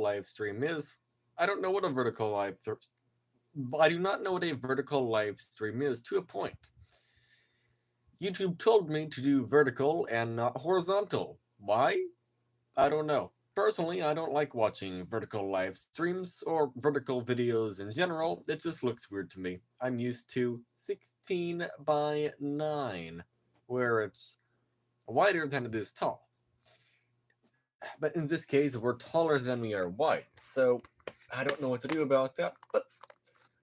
live stream is. I don't know what a vertical I do not know what a vertical live stream is to a point. YouTube told me to do vertical and not horizontal. Why? I don't know. Personally, I don't like watching vertical live streams or vertical videos in general. It just looks weird to me. I'm used to 16 by 9, where it's wider than it is tall. But in this case, we're taller than we are wide, so I don't know what to do about that. But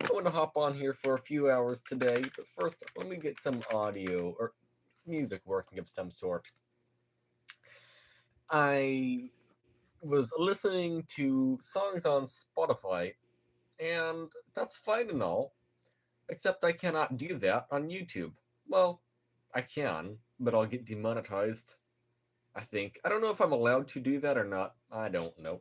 I want to hop on here for a few hours today. But first, let me get some audio or music working of some sort. I was listening to songs on Spotify, and that's fine and all, except I cannot do that on YouTube. Well, I can, but I'll get demonetized, I think. I don't know if I'm allowed to do that or not. I don't know.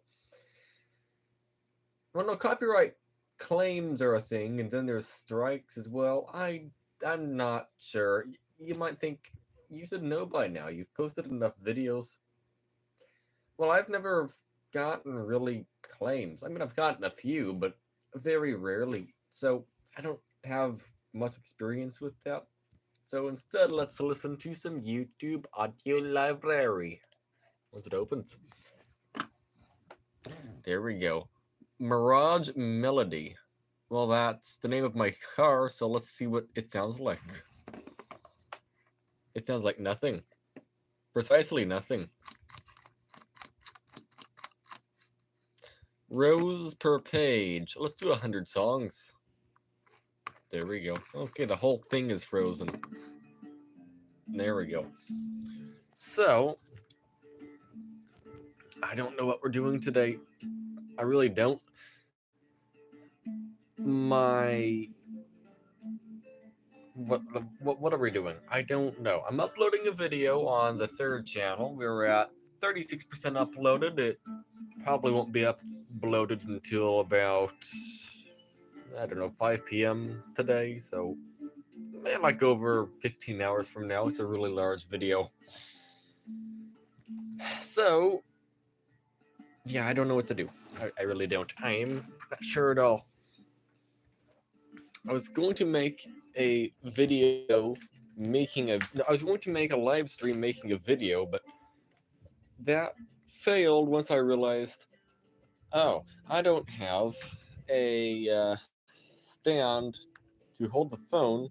Well, no, copyright claims are a thing, and then there's strikes as well. I'm not sure. You might think you should know by now. You've posted enough videos. Well, I've never gotten really claims. I mean, I've gotten a few, but very rarely. So I don't have much experience with that. So instead, let's listen to some YouTube audio library. Once it opens. There we go. Mirage Melody. Well, that's the name of my car, so let's see what it sounds like. It sounds like nothing. Precisely nothing. Rows per page. Let's do 100 songs. There we go. Okay, the whole thing is frozen. There we go. So, I don't know what we're doing today. I really don't. What are we doing? I don't know. I'm uploading a video on the third channel. We're at 36% uploaded. It probably won't be uploaded until about, I don't know, 5 p.m. today. So like over 15 hours from now. It's a really large video. So yeah, I don't know what to do. I really don't. I'm not sure at all. I was going to make a video I was going to make a live stream making a video, but that failed once I realized, oh, I don't have a stand to hold the phone.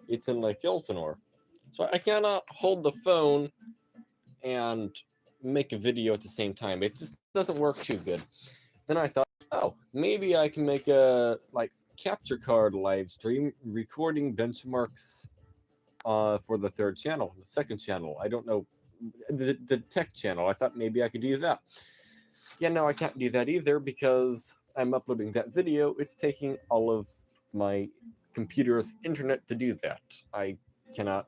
It's in Lake Elsinore. So I cannot hold the phone and make a video at the same time. It just doesn't work too good. Then I thought, oh, maybe I can make a capture card live stream recording benchmarks for the third channel, the second channel. I don't know, the tech channel. I thought maybe I could use that. Yeah, no, I can't do that either because I'm uploading that video. It's taking all of my computer's internet to do that. I cannot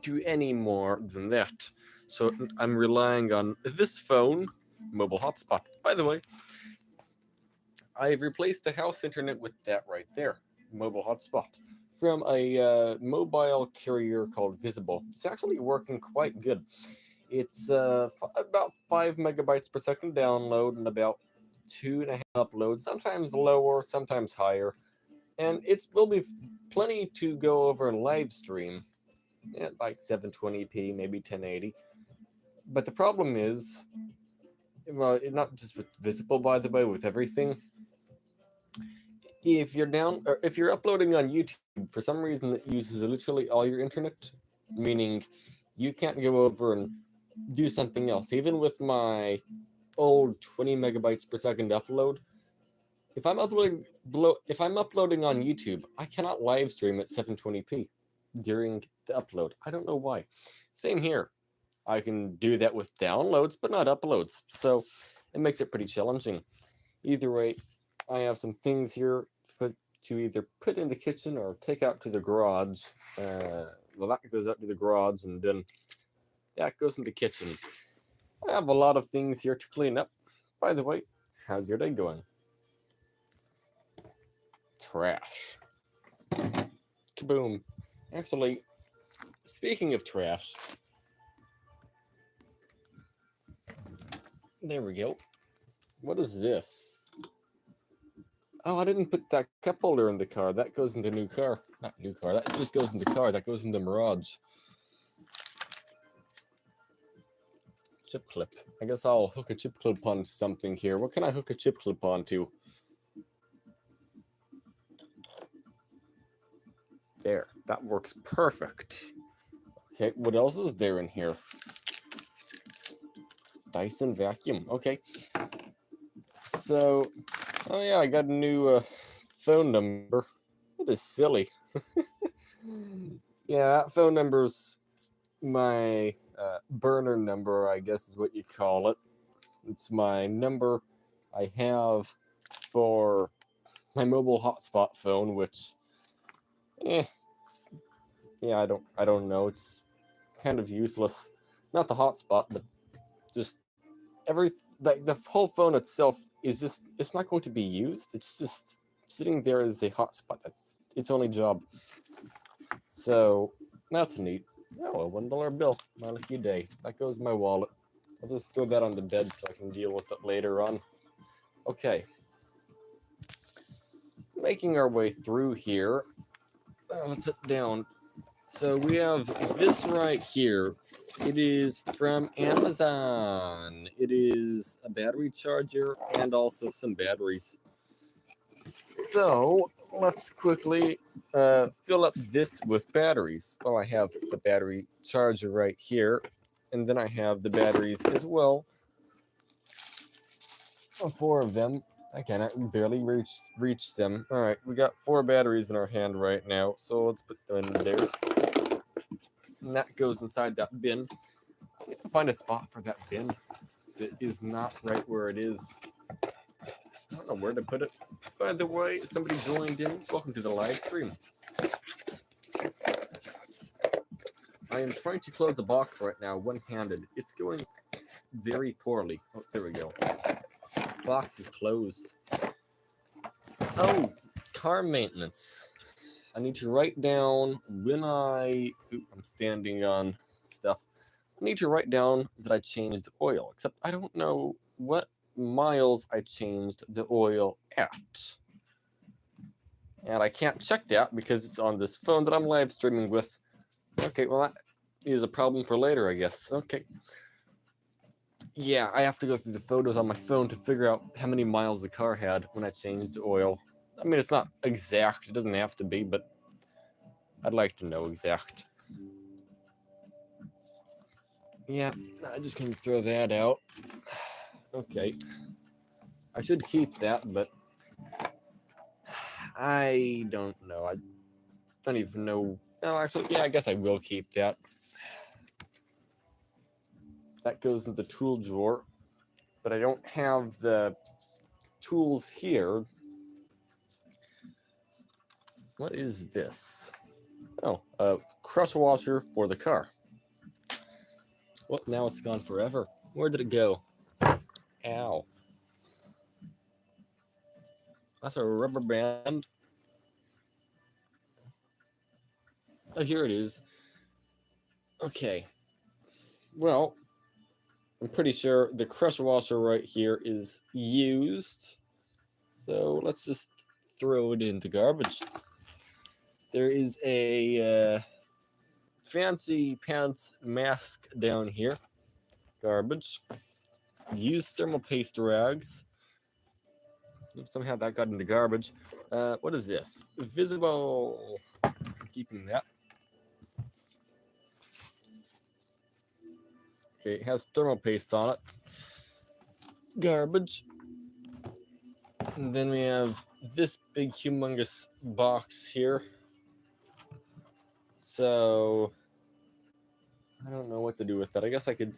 do any more than that. So I'm relying on this phone, mobile hotspot. By the way, I've replaced the house internet with that right there, mobile hotspot, from a mobile carrier called Visible. It's actually working quite good. It's about 5 megabytes per second download and about 2.5 uploads, sometimes lower, sometimes higher. And it will be plenty to go over live stream at like 720p, maybe 1080. But the problem is, well, not just with Visible, by the way, with everything. If you're uploading on YouTube, for some reason it uses literally all your internet, meaning you can't go over and do something else. Even with my old 20 megabytes per second upload, if I'm uploading on YouTube, I cannot live stream at 720p during the upload. I don't know why. Same here. I can do that with downloads, but not uploads. So it makes it pretty challenging. Either way, I have some things here to either put in the kitchen or take out to the garage. Well, that goes out to the garage, and then that goes in the kitchen. I have a lot of things here to clean up. By the way, how's your day going? Trash. Kaboom. Actually, speaking of trash, there we go. What is this? Oh, I didn't put that cup holder in the car. That goes into new car. Not new car. That just goes into car. That goes into Mirage. Chip clip. I guess I'll hook a chip clip on something here. What can I hook a chip clip onto? There. That works perfect. Okay, what else is there in here? Dyson vacuum. Okay. So, oh yeah, I got a new phone number. That is silly. Yeah, that phone number's my burner number, I guess is what you call it. It's my number I have for my mobile hotspot phone, which, yeah, I don't know. It's kind of useless. Not the hotspot, but just the whole phone itself is just, it's not going to be used. It's just sitting there as a hotspot. That's its only job. So that's neat. Oh, a $1 bill. My lucky day. That goes in my wallet. I'll just throw that on the bed so I can deal with it later on. Okay. Making our way through here. Let's sit down. So we have this right here. It is from Amazon. It is a battery charger and also some batteries. So let's quickly fill up this with batteries. Oh, I have the battery charger right here. And then I have the batteries as well. Oh, 4 of them. I cannot barely reach them. All right, we got 4 batteries in our hand right now. So let's put them in there. And that goes inside that bin. I need to find a spot for that bin that is not right where it is. I don't know where to put it. By the way, somebody joined in. Welcome to the live stream. I am trying to close a box right now, one-handed. It's going very poorly. Oh, there we go. Box is closed. Oh, car maintenance. I need to write down when I'm standing on stuff. I need to write down that I changed the oil, except I don't know what miles I changed the oil at. And I can't check that because it's on this phone that I'm live streaming with. Okay, well, that is a problem for later, I guess. Okay. Yeah, I have to go through the photos on my phone to figure out how many miles the car had when I changed the oil. I mean, it's not exact. It doesn't have to be, but I'd like to know exact. Yeah, I'm just going to throw that out. Okay. I should keep that, but I don't know. I don't even know. No, actually, yeah, I guess I will keep that. That goes in the tool drawer, but I don't have the tools here. What is this? Oh, a crush washer for the car. Well, now it's gone forever. Where did it go? Ow. That's a rubber band. Oh, here it is. Okay. Well, I'm pretty sure the crush washer right here is used. So let's just throw it in the garbage. There is a fancy pants mask down here. Garbage. Used thermal paste rags. Somehow that got into garbage. What is this? Visible. I'm keeping that. Okay, it has thermal paste on it. Garbage. And then we have this big humongous box here. So I don't know what to do with that. I guess I could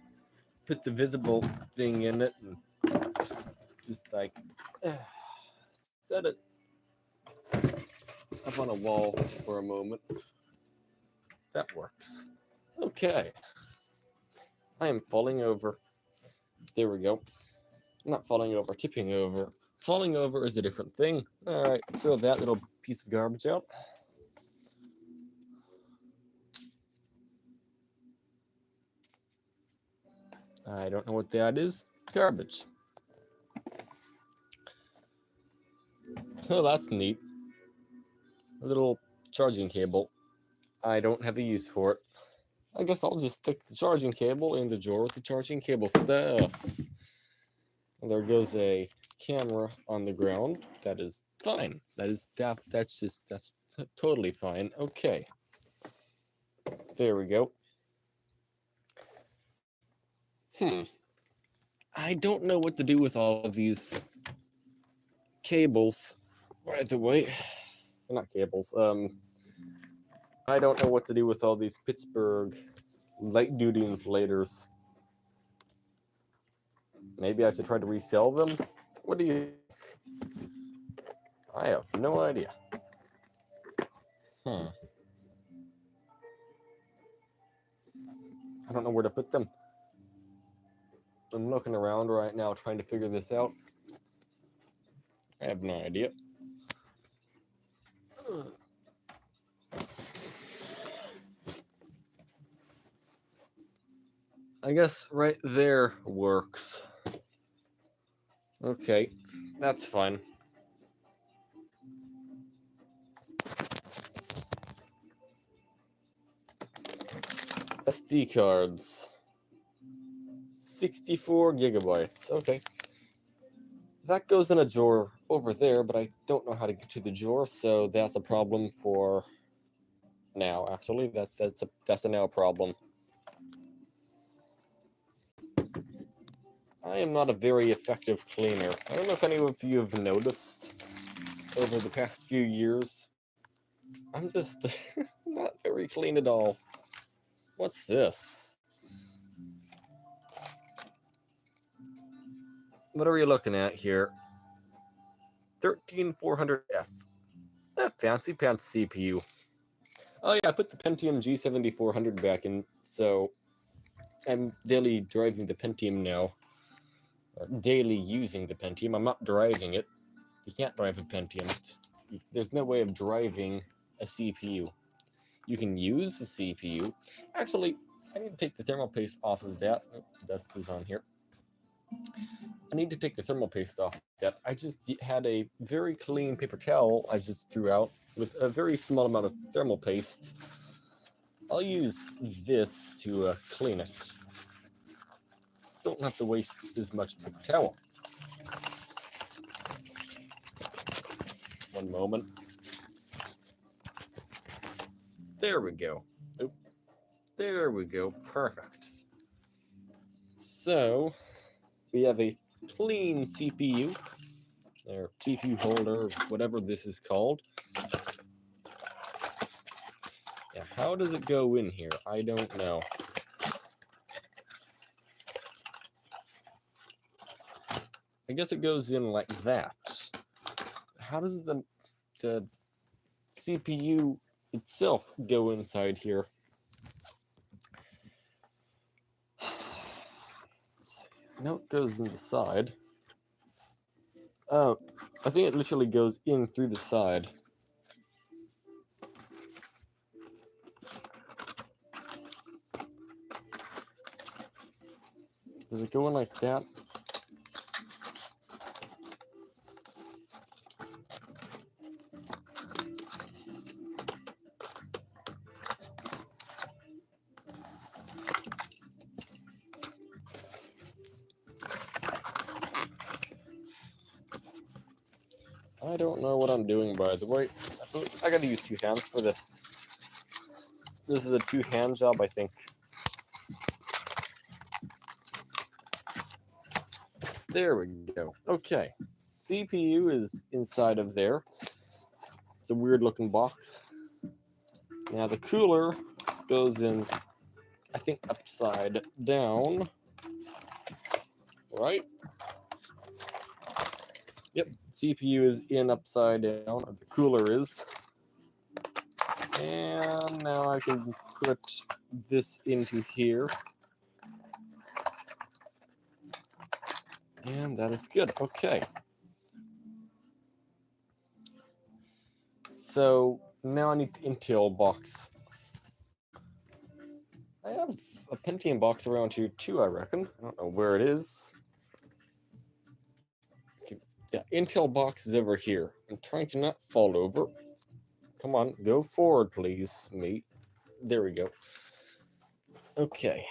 put the visible thing in it and just like set it up on a wall for a moment. That works. Okay. I am falling over. There we go. Not falling over, tipping over. Falling over is a different thing. All right, throw that little piece of garbage out. I don't know what that is. Garbage. Oh, that's neat. A little charging cable. I don't have a use for it. I guess I'll just stick the charging cable in the drawer with the charging cable stuff. And there goes a camera on the ground. That is fine. That's totally fine. Okay. There we go. I don't know what to do with all of these cables, by the way. Not cables. I don't know what to do with all these Pittsburgh light duty inflators. Maybe I should try to resell them? What do you... I have no idea. I don't know where to put them. I'm looking around right now trying to figure this out. I have no idea. I guess right there works. Okay, that's fine. SD cards. 64 gigabytes. Okay. That goes in a drawer over there, but I don't know how to get to the drawer, so that's a problem for now. Actually, that's a now problem. I am not a very effective cleaner. I don't know if any of you have noticed over the past few years. I'm just not very clean at all. What's this? What are we looking at here? 13400F. That fancy pants CPU. Oh yeah, I put the Pentium G7400 back in, so I'm daily driving the Pentium now. Or daily using the Pentium. I'm not driving it. You can't drive a Pentium. There's no way of driving a CPU. You can use the CPU. Actually, I need to take the thermal paste off of that. Oh, dust is on here. I need to take the thermal paste off that. I just had a very clean paper towel I just threw out with a very small amount of thermal paste. I'll use this to clean it. Don't have to waste as much paper towel. One moment. There we go. Oop. There we go. Perfect. So, we have a clean CPU, or CPU holder, whatever this is called. Yeah, how does it go in here? I don't know. I guess it goes in like that. How does the CPU itself go inside here? No, it goes in the side. Oh, I think it literally goes in through the side. Does it go in like that? I don't know what I'm doing, by the way. I gotta use two hands for this. This is a two-hand job, I think. There we go. Okay. CPU is inside of there. It's a weird looking box. Now the cooler goes in, I think, upside down. Right? Yep. CPU is in upside down. The cooler is. And now I can put this into here. And that is good. Okay. So now I need the Intel box. I have a Pentium box around here too, I reckon. I don't know where it is. Yeah, Intel box is over here. I'm trying to not fall over. Come on, go forward, please, mate. There we go. Okay,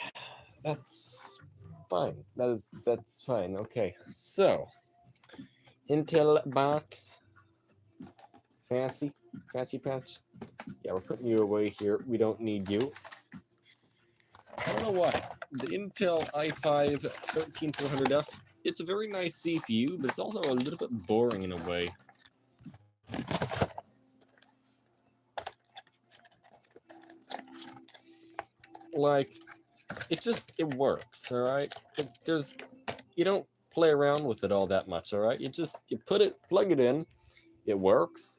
that's fine. That's fine. Okay, so Intel box, fancy pants. Yeah, we're putting you away here. We don't need you. I don't know why. The Intel i5 13400F. It's a very nice CPU, but it's also a little bit boring in a way. Like, it works, all right. You don't play around with it all that much, all right. You plug it in, it works.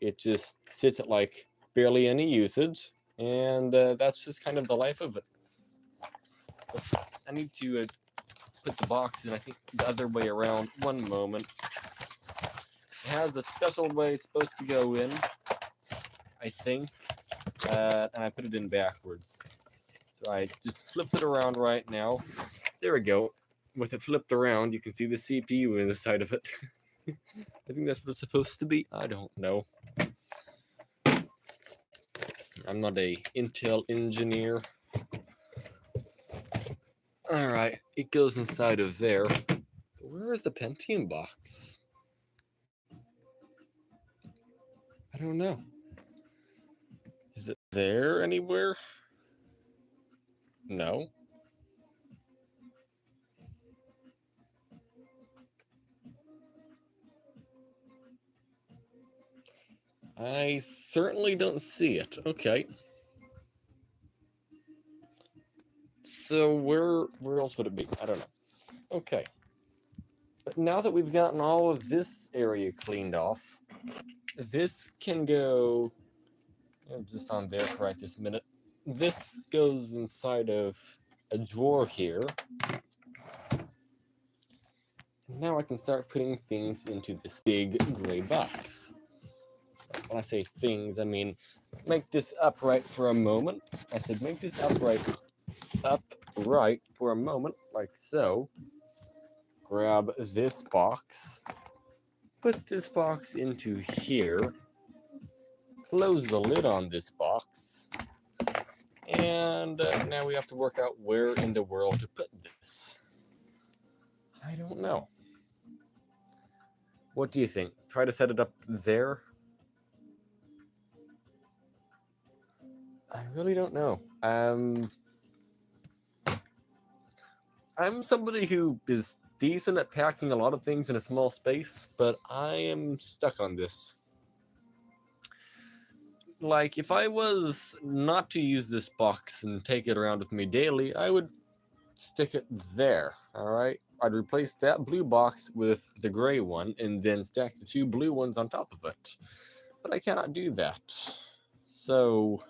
It just sits at like barely any usage, and that's just kind of the life of it. I need to put the box in, I think, the other way around. One moment. It has a special way it's supposed to go in, I think, and I put it in backwards. So I just flipped it around right now. There we go. With it flipped around, you can see the CPU in the side of it. I think that's what it's supposed to be. I don't know. I'm not a Intel engineer. All right, it goes inside of there. Where is the Pentium box? I don't know. Is it there anywhere? No. I certainly don't see it. Okay. So where else would it be? I don't know. Okay. But now that we've gotten all of this area cleaned off, this can go just on there for right this minute. This goes inside of a drawer here. And now I can start putting things into this big gray box. When I say things, I mean make this upright for a moment. I said make this upright for a moment, like so. Grab this box, put this box into here, close the lid on this box, and now we have to work out where in the world to put this. I don't know. What do you think? Try to set it up there? I really don't know. I'm somebody who is decent at packing a lot of things in a small space, but I am stuck on this. Like, if I was not to use this box and take it around with me daily, I would stick it there, all right? I'd replace that blue box with the gray one and then stack the two blue ones on top of it. But I cannot do that. So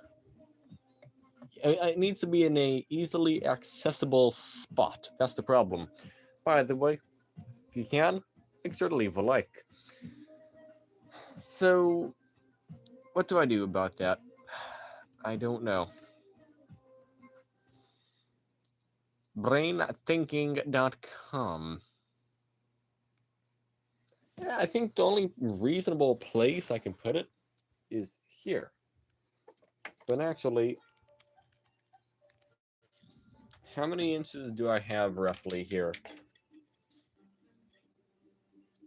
it needs to be in a easily accessible spot. That's the problem. By the way, if you can, make sure to leave a like. So, what do I do about that? I don't know. Brainthinking.com. Yeah, I think the only reasonable place I can put it is here. But actually, how many inches do I have roughly here?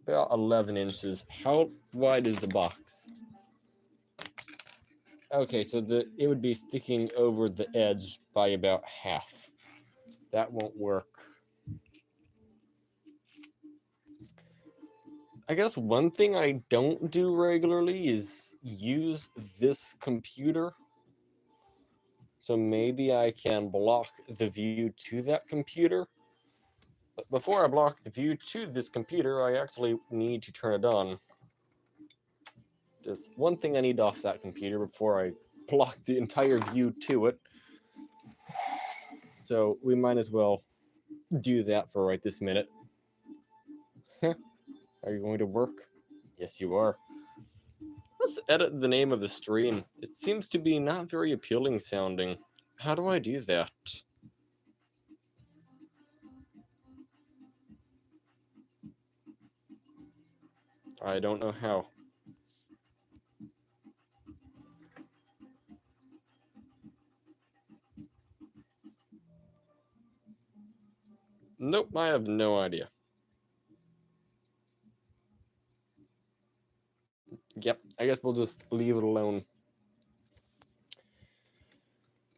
About 11 inches. How wide is the box? Okay, so it would be sticking over the edge by about half. That won't work. I guess one thing I don't do regularly is use this computer. So maybe I can block the view to that computer. But before I block the view to this computer, I actually need to turn it on. Just one thing I need off that computer before I block the entire view to it. So we might as well do that for right this minute. Are you going to work? Yes, you are. Let's edit the name of the stream. It seems to be not very appealing sounding. How do I do that? I don't know how. Nope, I have no idea. Yep, I guess we'll just leave it alone.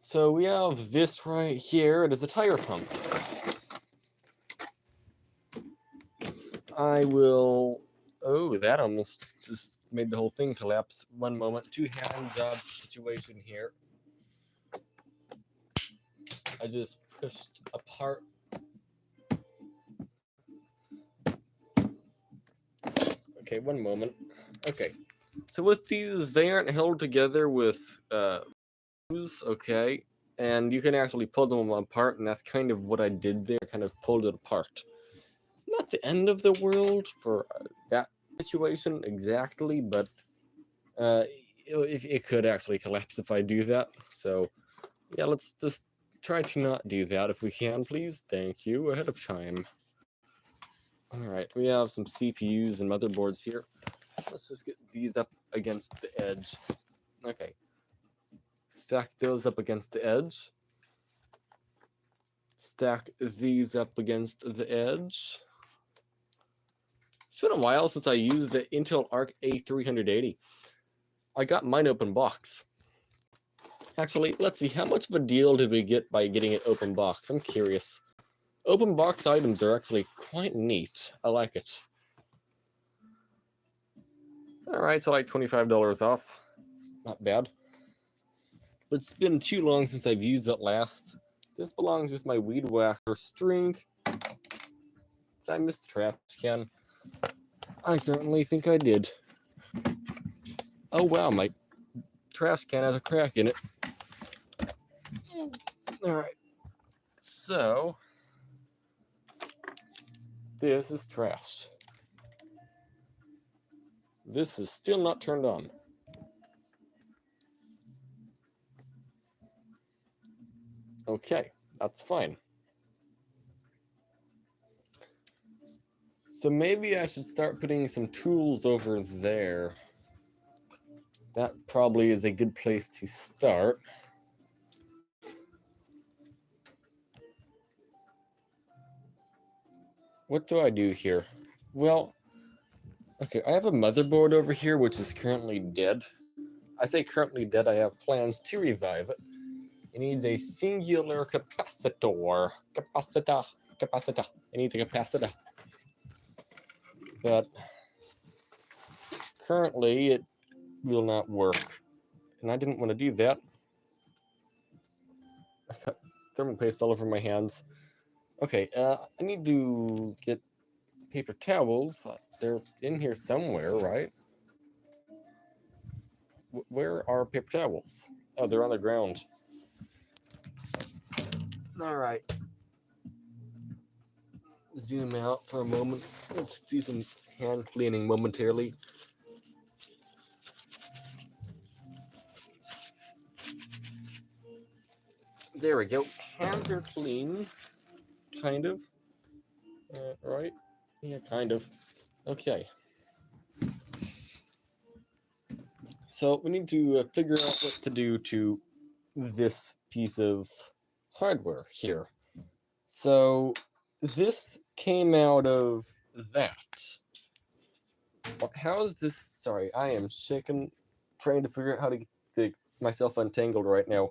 So we have this right here. It is a tire pump. I will... Oh, that almost just made the whole thing collapse. One moment. Two-hand job situation here. I just pushed apart. Okay, one moment. Okay. So with these, they aren't held together with okay, and you can actually pull them apart, and that's kind of what I did there. Kind of pulled it apart. Not the end of the world for that situation exactly, but it could actually collapse if I do that. So yeah, let's just try to not do that if we can, please. Thank you ahead of time. All right, we have some CPUs and motherboards here. Let's just get these up against the edge. Okay. Stack those up against the edge. Stack these up against the edge. It's been a while since I used the Intel Arc A380. I got mine open box. Actually, let's see, how much of a deal did we get by getting it open box? I'm curious. Open box items are actually quite neat. I like it. Alright, so like $25 off. Not bad. But it's been too long since I've used it last. This belongs with my weed whacker string. Did I miss the trash can? I certainly think I did. Oh wow, my trash can has a crack in it. Alright. So, this is trash. This is still not turned on. Okay, that's fine. So maybe I should start putting some tools over there. That probably is a good place to start. What do I do here? Well, okay, I have a motherboard over here which is currently dead. I say currently dead, I have plans to revive it. It needs a singular capacitor. Capacitor. It needs a capacitor. But currently it will not work. And I didn't want to do that. I got thermal paste all over my hands. Okay, I need to get paper towels. They're in here somewhere, right? Where are paper towels? Oh, they're on the ground. All right. Zoom out for a moment. Let's do some hand cleaning momentarily. There we go. Hands are clean. Kind of. Right? Yeah, kind of. Okay. So we need to figure out what to do to this piece of hardware here. So this came out of that. How is this? Sorry, I am shaking, trying to figure out how to get myself untangled right now.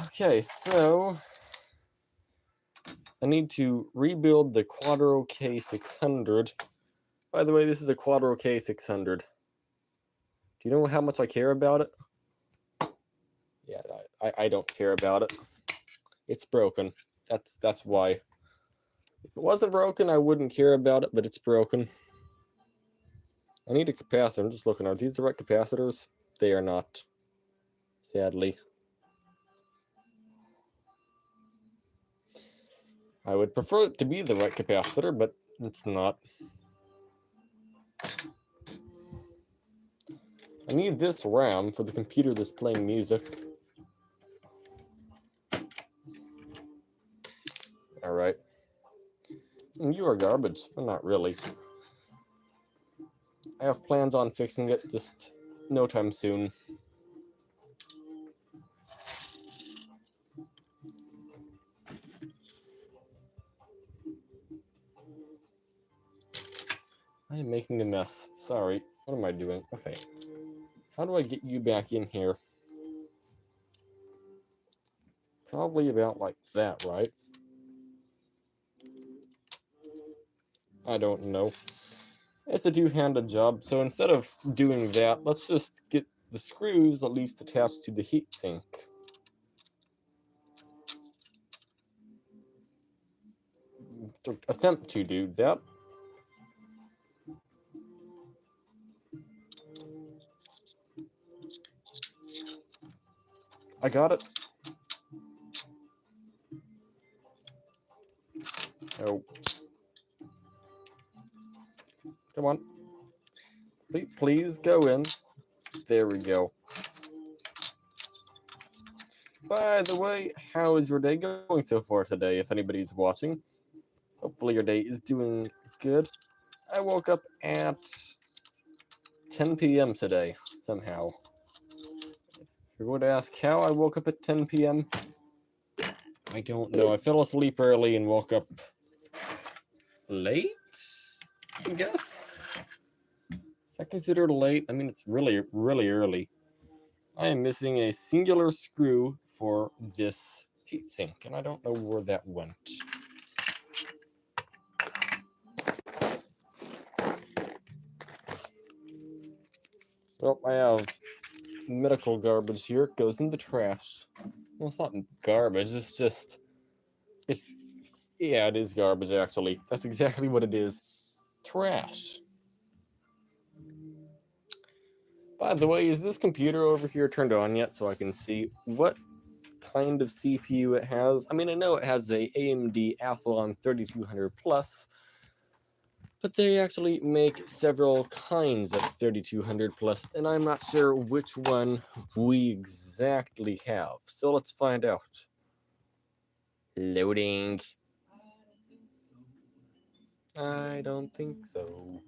Okay, so I need to rebuild the Quadro K600. By the way, this is a Quadro K600. Do you know how much I care about it? Yeah, I don't care about it. It's broken. That's why. If it wasn't broken, I wouldn't care about it, but it's broken. I need a capacitor. I'm just looking. Are these the right capacitors? They are not. Sadly. I would prefer it to be the right capacitor, but it's not. I need this RAM for the computer that's playing music. Alright. You are garbage. Well, not really. I have plans on fixing it, just no time soon. I am making a mess. Sorry. What am I doing? Okay. How do I get you back in here? Probably about like that, right? I don't know. It's a two-handed job, so instead of doing that, let's just get the screws at least attached to the heatsink. To attempt to do that. I got it. Oh. Come on. Please go in. There we go. By the way, how is your day going so far today, if anybody's watching? Hopefully your day is doing good. I woke up at 10 p.m. today, somehow. If you're going to ask how I woke up at 10 p.m., I don't know. I fell asleep early and woke up late, I guess? Is that considered late? I mean, it's really, really early. I am missing a singular screw for this heatsink, and I don't know where that went. Well, I have medical garbage here. It goes in the trash. Well, it's not garbage. It's just... Yeah, it is garbage, actually. That's exactly what it is. Trash. By the way, is this computer over here turned on yet so I can see what kind of CPU it has? I mean, I know it has a AMD Athlon 3200 Plus, but they actually make several kinds of 3200 Plus, and I'm not sure which one we exactly have. So let's find out. Loading. I don't think so.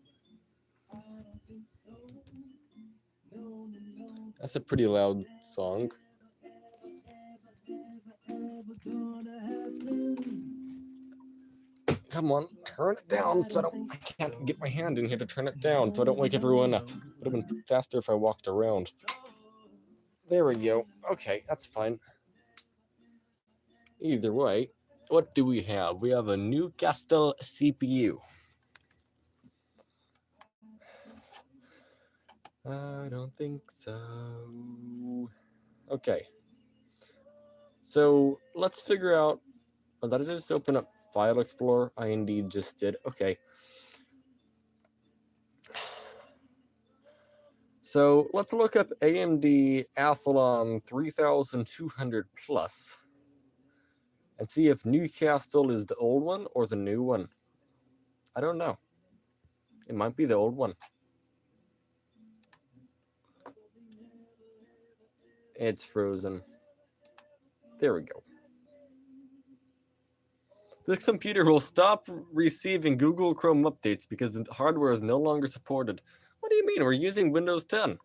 That's a pretty loud song. Come on, turn it down so I can't get my hand in here to turn it down so I don't wake everyone up. Would have been faster if I walked around. There we go. Okay, that's fine. Either way, what do we have? We have a Newcastle CPU. I don't think so. Okay. So let's figure out. Oh, did I just open up File Explorer? I indeed just did. Okay. So let's look up AMD Athlon 3200 Plus and see if Newcastle is the old one or the new one. I don't know. It might be the old one. It's frozen. There we go. This computer will stop receiving Google Chrome updates because the hardware is no longer supported. What do you mean? We're using Windows 10.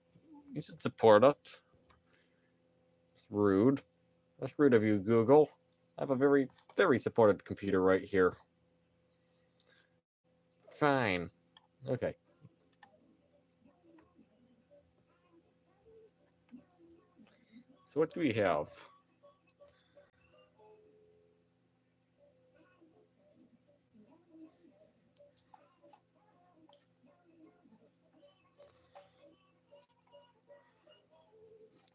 You should support it. It's rude. That's rude of you, Google. I have a very, very supported computer right here. Fine. Okay. So what do we have?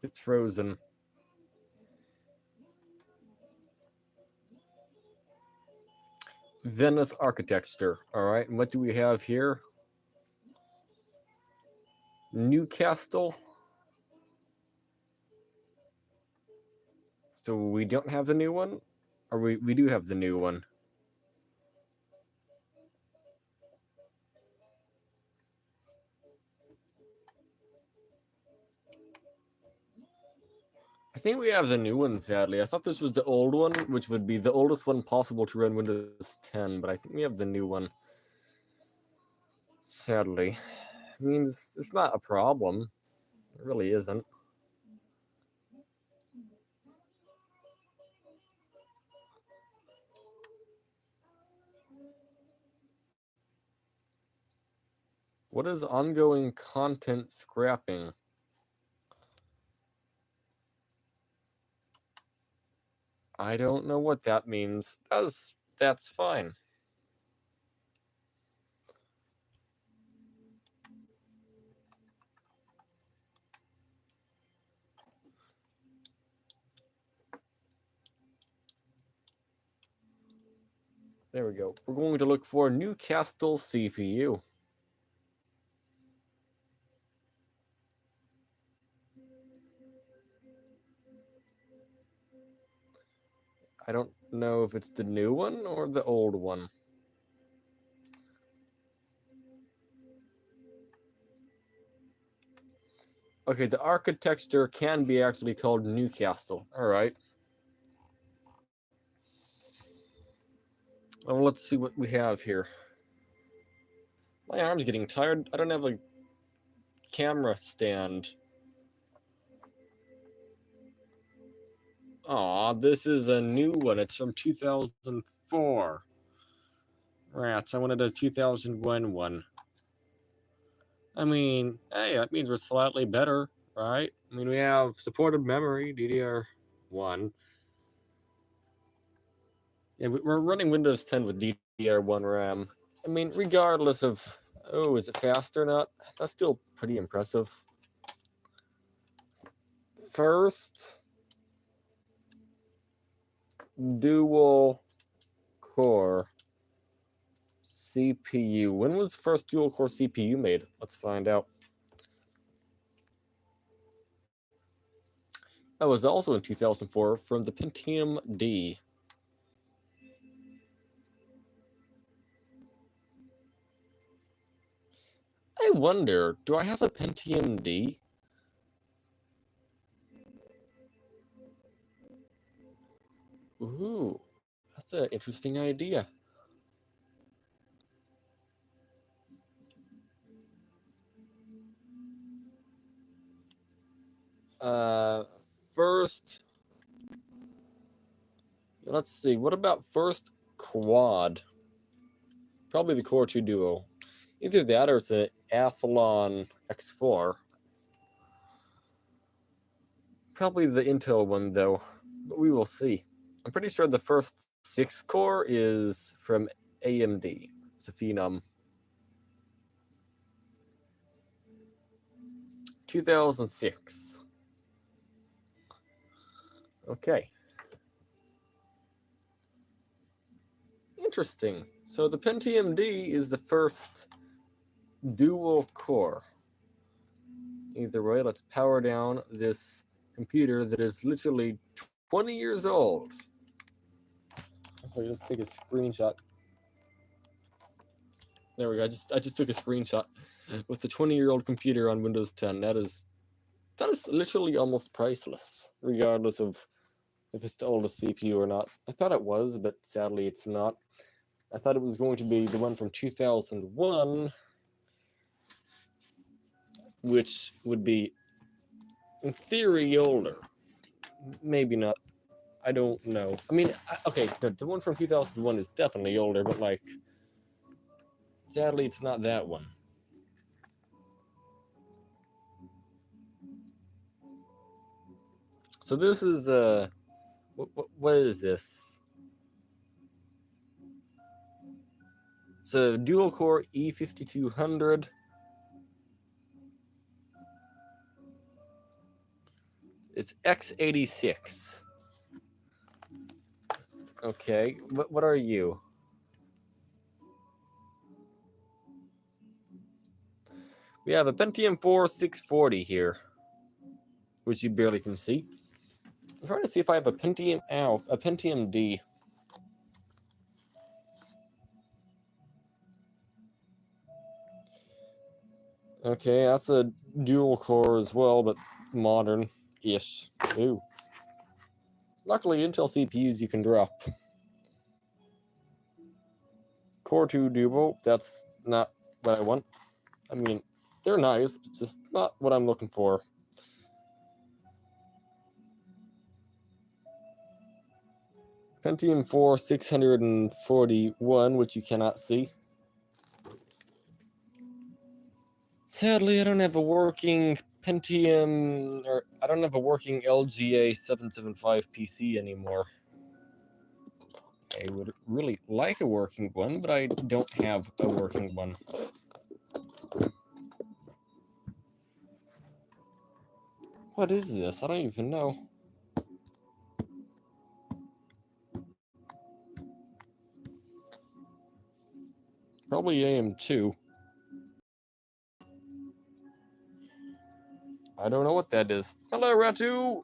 It's frozen. Venice architecture. All right. And what do we have here? Newcastle. So we don't have the new one? Or we do have the new one? I think we have the new one, sadly. I thought this was the old one, which would be the oldest one possible to run Windows 10, but I think we have the new one. Sadly. I mean, it's not a problem. It really isn't. What is ongoing content scrapping? I don't know what that means. That's fine. There we go. We're going to look for Newcastle CPU. I don't know if it's the new one or the old one. Okay, the architecture can be actually called Newcastle. All right. Well, let's see what we have here. My arm's getting tired. I don't have a camera stand. Aw, this is a new one. It's from 2004. Rats, I wanted a 2001 one. I mean, hey, that means we're slightly better, right? I mean, we have supported memory, DDR1. Yeah, we're running Windows 10 with DDR1 RAM. I mean, regardless of, oh, is it fast or not? That's still pretty impressive. First, dual core CPU. When was the first dual core CPU made? Let's find out. That was also in 2004 from the Pentium D. I wonder, do I have a Pentium D? Ooh, that's an interesting idea. First, let's see. What about first quad? Probably the Core 2 Duo. Either that or it's an Athlon X4. Probably the Intel one, though. But we will see. I'm pretty sure the first 6-core is from AMD. It's a Phenom. 2006. Okay. Interesting. So the Pentium D is the first dual core. Either way, let's power down this computer that is literally 20 years old. So let's take a screenshot. There we go. I just took a screenshot with the 20-year-old computer on Windows 10. That is literally almost priceless, regardless of if it's the oldest CPU or not. I thought it was, but sadly it's not. I thought it was going to be the one from 2001, which would be, in theory, older. Maybe not. I don't know. I mean, okay, the one from 2001 is definitely older, but like, sadly, it's not that one. So this is what is this? It's a dual core E5200. It's x86. Okay, what are you? We have a Pentium 4 640 here, which you barely can see. I'm trying to see if I have a Pentium D. Okay, that's a dual core as well, but modern-ish. Ooh. Luckily, Intel CPUs you can drop. Core 2 Duo, that's not what I want. I mean, they're nice, but just not what I'm looking for. Pentium 4 641, which you cannot see. Sadly, I don't have a working Pentium, or I don't have a working LGA 775 PC anymore. I would really like a working one, but I don't have a working one. What is this? I don't even know. Probably AM2. I don't know what that is. Hello, Ratu!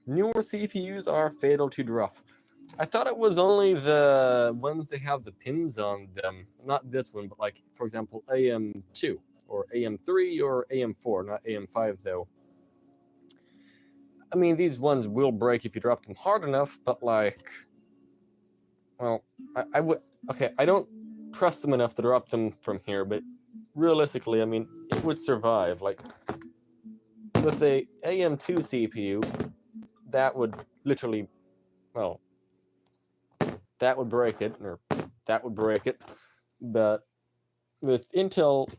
Newer CPUs are fatal to drop. I thought it was only the ones that have the pins on them. Not this one, but like, for example, AM2 or AM3 or AM4, not AM5 though. I mean, these ones will break if you drop them hard enough, but like, well, I would, okay, I don't trust them enough to drop them from here, but realistically, I mean, it would survive. Like, with a AM2 CPU, that would literally, well, that would break it, or that would break it. But with Intel,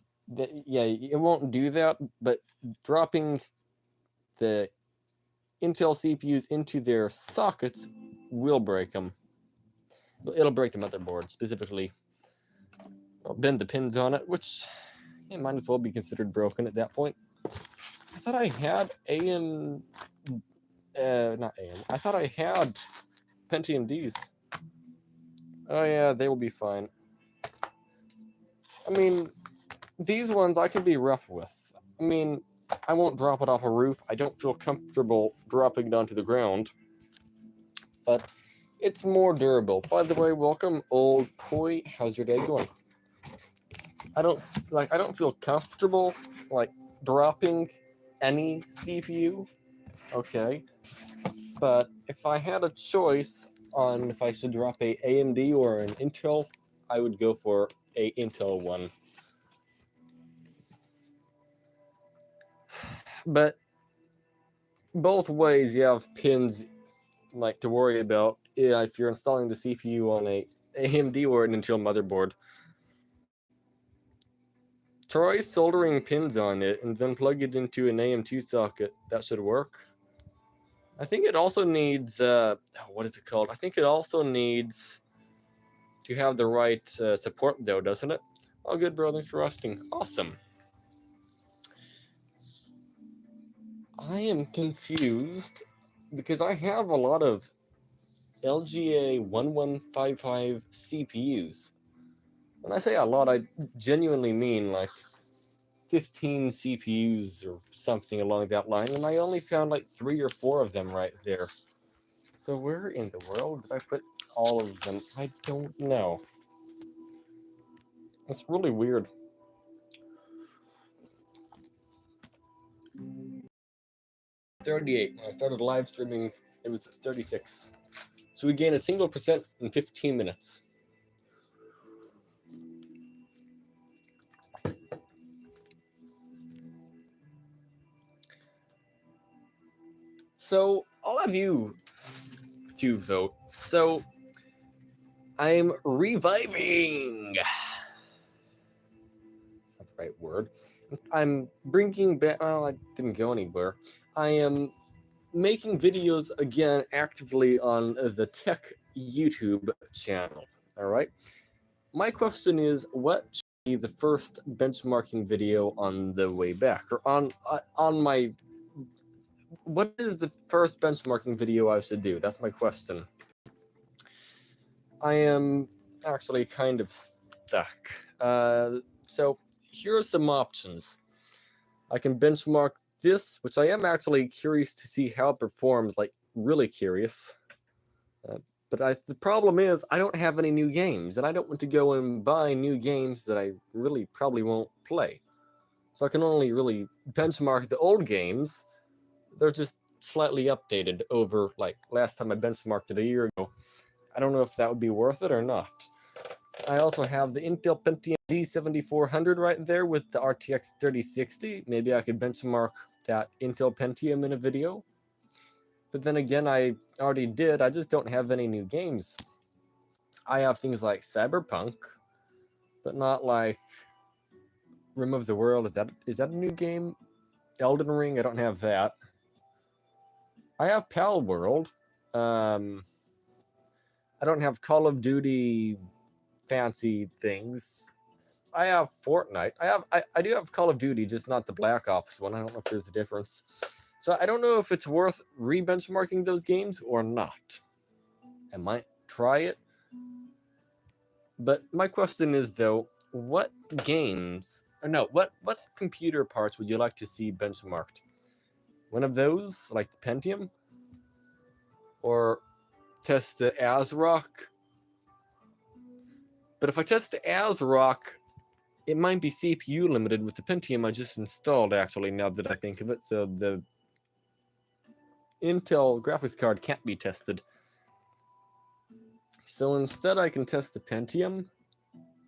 yeah, it won't do that, but dropping the Intel CPUs into their sockets will break them. It'll break the motherboard, specifically. Or bend the pins on it, which it might as well be considered broken at that point. I thought I had I thought I had Pentium Ds. Oh yeah, they will be fine. I mean, these ones I can be rough with. I mean, I won't drop it off a roof. I don't feel comfortable dropping it onto the ground. But it's more durable. By the way, welcome, old toy. How's your day going? I don't feel comfortable like dropping any CPU. Okay. But if I had a choice on if I should drop a AMD or an Intel, I would go for a Intel one. But both ways, you have pins like to worry about if you're installing the CPU on a AMD or an Intel motherboard. Try soldering pins on it and then plug it into an AM2 socket. That should work. I think it also needs, what is it called? I think it also needs to have the right support though, doesn't it? Oh, good, bro. Thanks for asking. Awesome. I am confused because I have a lot of LGA 1155 CPUs. When I say a lot, I genuinely mean like 15 CPUs or something along that line, and I only found like 3 or 4 of them right there. So where in the world did I put all of them? I don't know. It's really weird. $38. When I started live streaming, it was 36. So we gained a single percent in 15 minutes. So I'll have you to vote. So I'm reviving. That's not the right word. I'm bringing back. Oh, I didn't go anywhere. I am making videos again actively on the Tech YouTube channel. All right. My question is, what should be the first benchmarking video on the way back, or on my? What is the first benchmarking video I should do? That's my question. I am actually kind of stuck. So here are some options. I can benchmark this, which I am actually curious to see how it performs, like really curious. But the problem is I don't have any new games, and I don't want to go and buy new games that I really probably won't play. So I can only really benchmark the old games. They're just slightly updated over, like, last time I benchmarked it a year ago. I don't know if that would be worth it or not. I also have the Intel Pentium G7400 right there with the RTX 3060. Maybe I could benchmark that Intel Pentium in a video. But then again, I already did. I just don't have any new games. I have things like Cyberpunk, but not like Rim of the World. Is that a new game? Elden Ring, I don't have that. I have Pal World. I don't have Call of Duty fancy things. I have Fortnite. I do have Call of Duty, just not the Black Ops one. I don't know if there's a difference. So I don't know if it's worth re-benchmarking those games or not. I might try it. But my question is though, what games or no, what computer parts would you like to see benchmarked? One of those, like the Pentium? Or test the ASRock? But if I test the ASRock, it might be CPU limited with the Pentium I just installed, actually, now that I think of it. So the Intel graphics card can't be tested. So instead I can test the Pentium,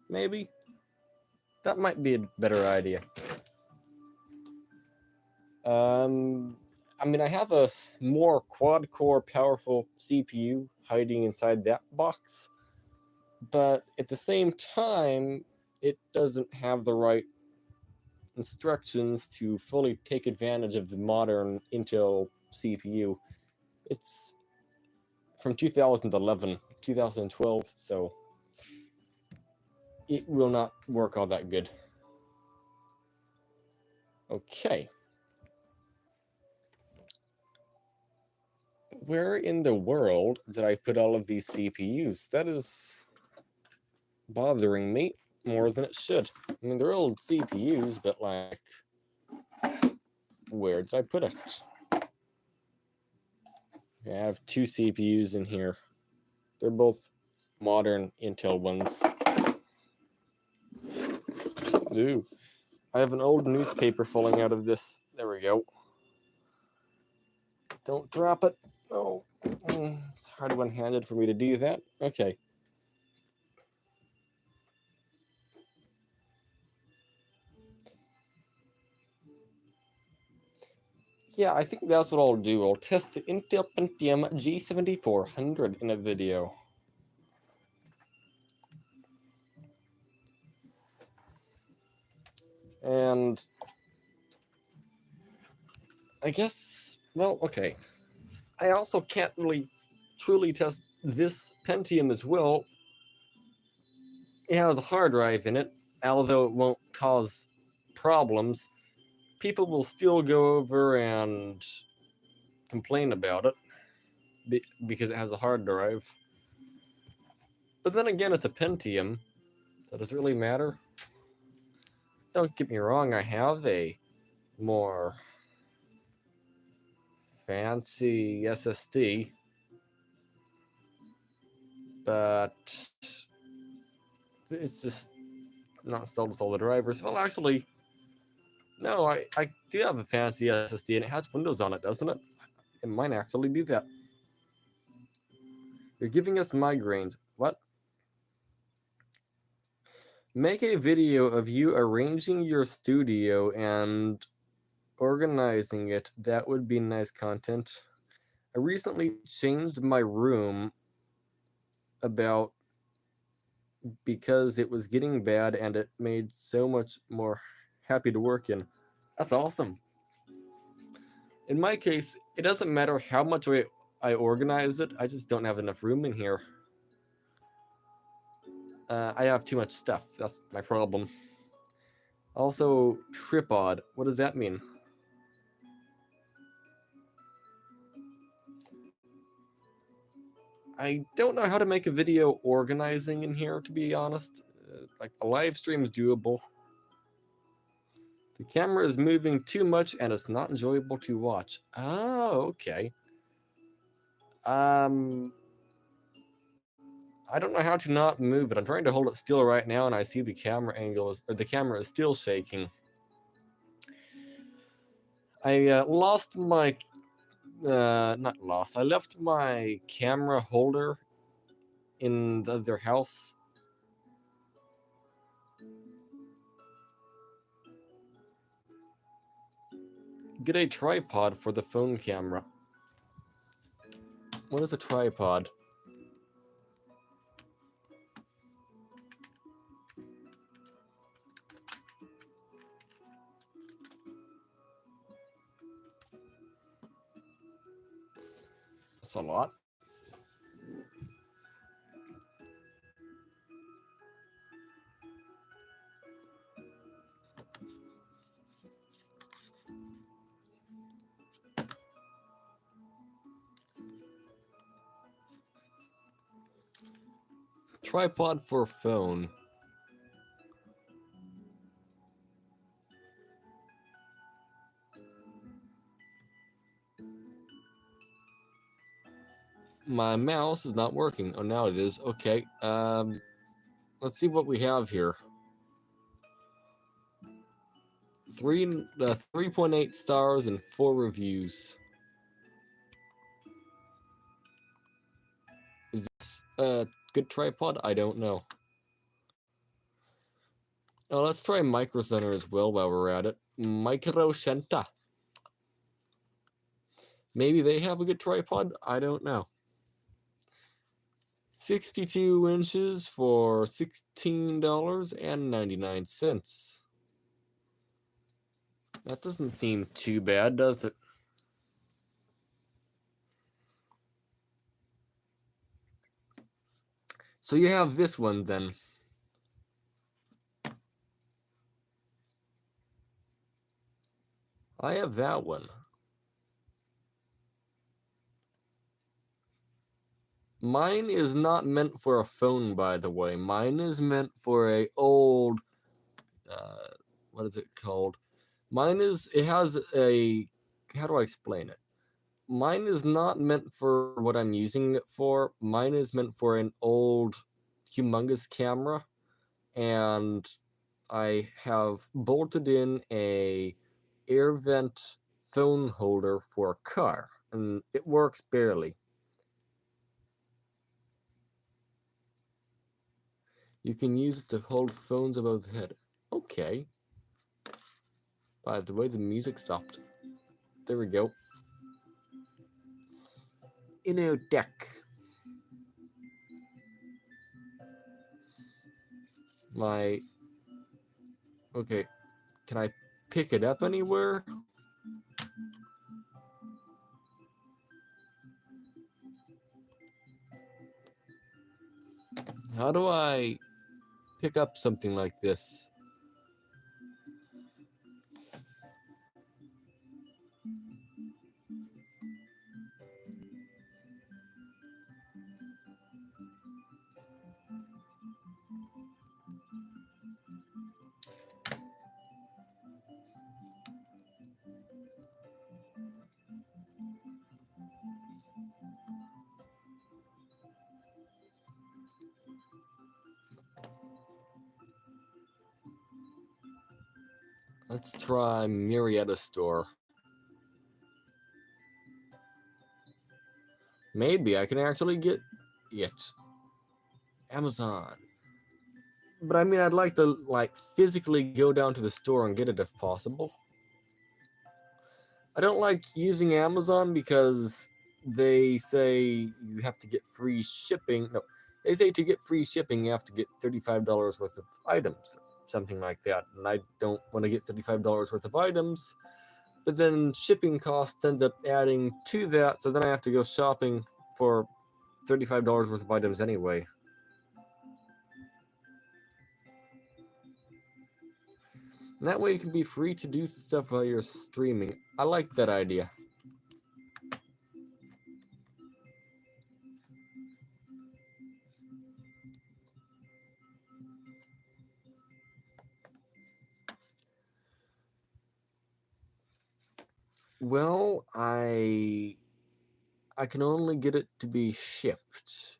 maybe? That might be a better idea. I mean, I have a more quad-core powerful CPU hiding inside that box, but at the same time, it doesn't have the right instructions to fully take advantage of the modern Intel CPU. It's from 2011, 2012, so it will not work all that good. Okay. Where in the world did I put all of these CPUs? That is bothering me more than it should. I mean, they're old CPUs, but like, where did I put it? I have two CPUs in here. They're both modern Intel ones. Ooh, I have an old newspaper falling out of this. There we go. Don't drop it. Oh, it's hard one-handed for me to do that. Okay. Yeah, I think that's what I'll do. I'll test the Intel Pentium G7400 in a video. And I guess, well, okay. I also can't really truly test this Pentium as well. It has a hard drive in it, although it won't cause problems. People will still go over and complain about it because it has a hard drive. But then again, it's a Pentium, so does it really matter? Don't get me wrong, I have a more fancy SSD, but it's just not installed with all the drivers. Well, actually, no, I do have a fancy SSD and it has Windows on it, doesn't it? It might actually do that. You're giving us migraines. What? Make a video of you arranging your studio and organizing it. That would be nice content. I recently changed my room because it was getting bad and it made so much more happy to work in. That's awesome. In my case, it doesn't matter how much I organize it, I just don't have enough room in here. I have too much stuff, that's my problem. Also, tripod, what does that mean? I don't know how to make a video organizing in here, to be honest. Like, a live stream is doable. The camera is moving too much and it's not enjoyable to watch. Oh, okay. I don't know how to not move it. I'm trying to hold it still right now, and I see the camera the camera is still shaking. I lost my, not lost. I left my camera holder in the other house, Get a tripod for the phone camera. What is a tripod? That's a lot. Tripod for phone. My mouse is not working. Oh, now it is. Okay. Let's see what we have here. 3.8 stars and 4 reviews. Is this a good tripod? I don't know. Oh, let's try Micro Center as well while we're at it. Micro Center. Maybe they have a good tripod? I don't know. 62 inches for $16.99. That doesn't seem too bad, does it? So you have this one then. I have that one. Mine is not meant for a phone, by the way. Mine is meant for a old, what is it called? It has a, how do I explain it? Mine is not meant for what I'm using it for. Mine is meant for an old, humongous camera. And I have bolted in a air vent phone holder for a car. And it works barely. You can use it to hold phones above the head. Okay. By the way, the music stopped. There we go. Inno deck. Okay. Can I pick it up anywhere? How do I pick up something like this? Let's try Marietta store. Maybe I can actually get it. Amazon. But I mean, I'd like to physically go down to the store and get it if possible. I don't like using Amazon because they say you have to get free shipping. No, they say to get free shipping, you have to get $35 worth of items, something like that. And I don't want to get $35 worth of items, but then shipping cost ends up adding to that. So then I have to go shopping for $35 worth of items anyway. And that way you can be free to do stuff while you're streaming. I like that idea. Well, I can only get it to be shipped.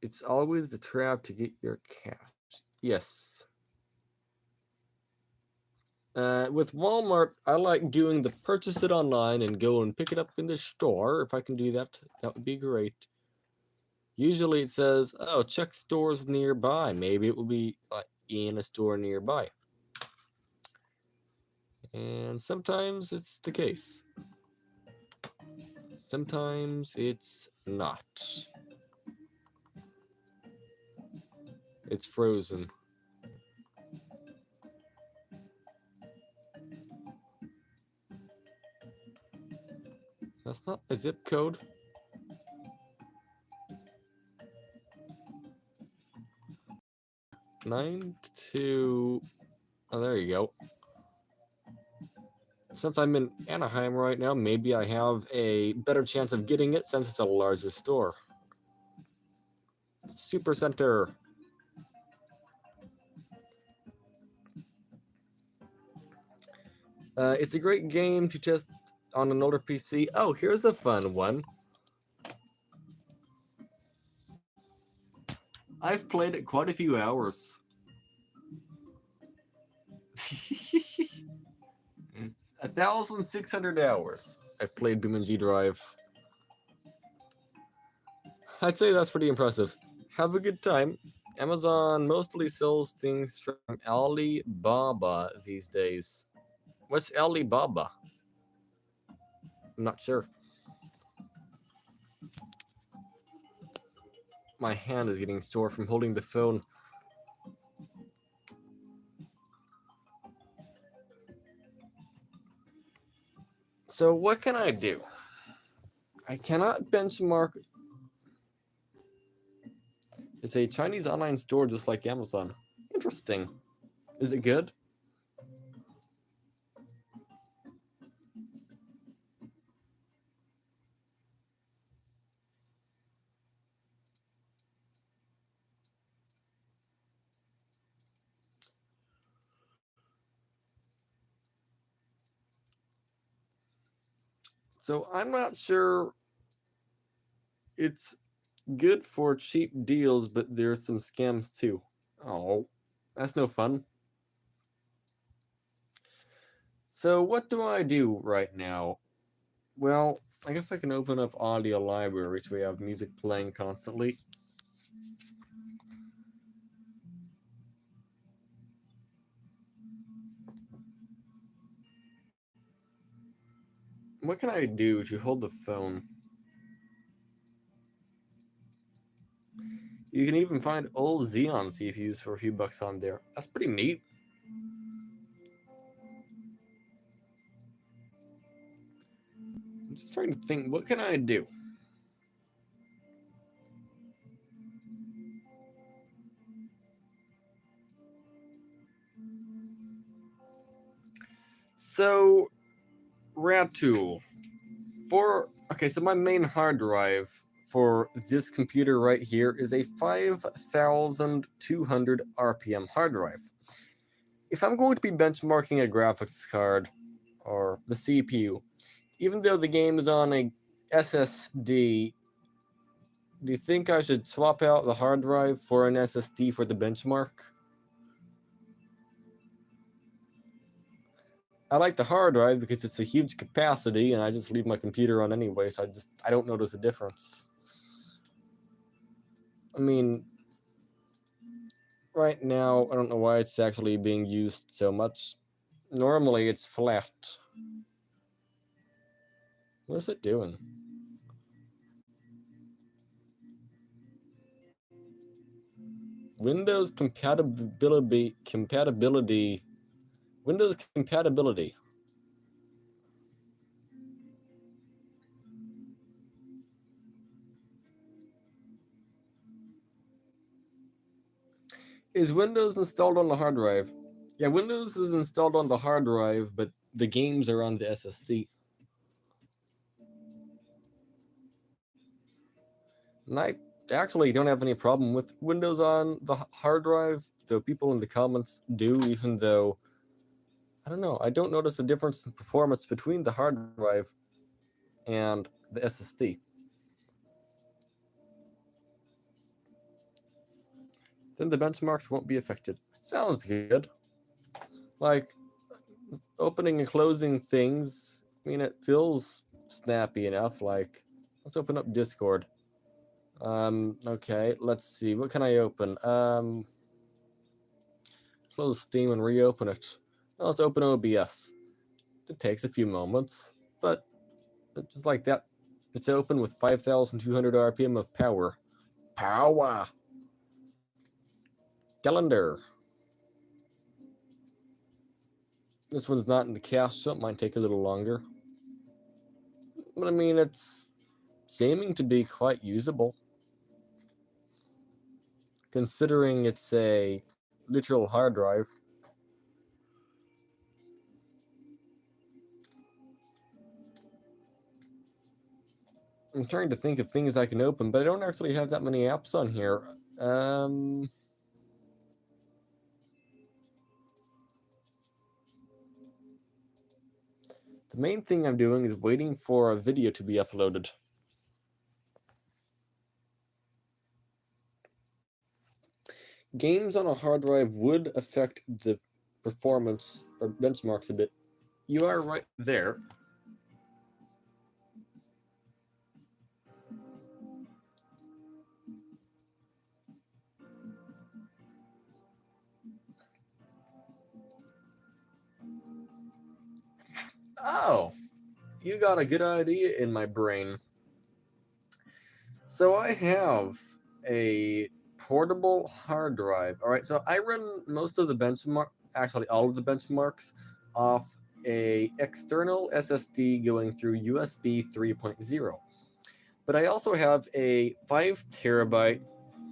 It's always the trap to get your cash. Yes. With Walmart, I like doing the purchase it online and go and pick it up in the store. If I can do that, that would be great. Usually it says, oh, check stores nearby. Maybe it will be in a store nearby. And sometimes it's the case. Sometimes it's not. It's frozen. That's not a zip code. Nine two. Oh, there you go. Since I'm in Anaheim right now, maybe I have a better chance of getting it since it's a larger store. Super Center. It's a great game to test on an older PC. Oh, here's a fun one. I've played it quite a few hours. 1,600 hours I've played BeamNG Drive. I'd say that's pretty impressive. Have a good time. Amazon mostly sells things from Alibaba these days. What's Alibaba? I'm not sure. My hand is getting sore from holding the phone. So what can I do? I cannot benchmark. It's a Chinese online store just like Amazon. Interesting. Is it good? So I'm not sure it's good for cheap deals, but there's some scams too. Oh, that's no fun. So what do I do right now? Well, I guess I can open up audio library so we have music playing constantly. What can I do to hold the phone? You can even find old Xeon CPUs for a few bucks on there. That's pretty neat. I'm just trying to think, what can I do? So, Ratool. So my main hard drive for this computer right here is a 5,200 RPM hard drive. If I'm going to be benchmarking a graphics card or the CPU, even though the game is on a SSD, do you think I should swap out the hard drive for an SSD for the benchmark? I like the hard drive because it's a huge capacity and I just leave my computer on anyway, so I don't notice a difference. I mean, right now, I don't know why it's actually being used so much. Normally, it's flat. What is it doing? Windows compatibility. Windows compatibility. Is Windows installed on the hard drive? Yeah, Windows is installed on the hard drive, but the games are on the SSD. And I actually don't have any problem with Windows on the hard drive, so people in the comments do, even though, I don't know, I don't notice a difference in performance between the hard drive and the SSD. Then the benchmarks won't be affected. Sounds good. Like, opening and closing things, I mean, it feels snappy enough. Like, let's open up Discord. Okay, let's see. What can I open? Close Steam and reopen it. Oh, let's open OBS. It takes a few moments, but just like that, it's open with 5,200 RPM of power. Power! Calendar. This one's not in the cache, so it might take a little longer. But I mean, it's seeming to be quite usable, considering it's a literal hard drive. I'm trying to think of things I can open, but I don't actually have that many apps on here. The main thing I'm doing is waiting for a video to be uploaded. Games on a hard drive would affect the performance or benchmarks a bit. You are right there. Oh, you got a good idea in my brain. So I have a portable hard drive. All right, so I run most of the benchmark, actually all of the benchmarks, off a external SSD going through USB 3.0. But I also have a 5 terabyte,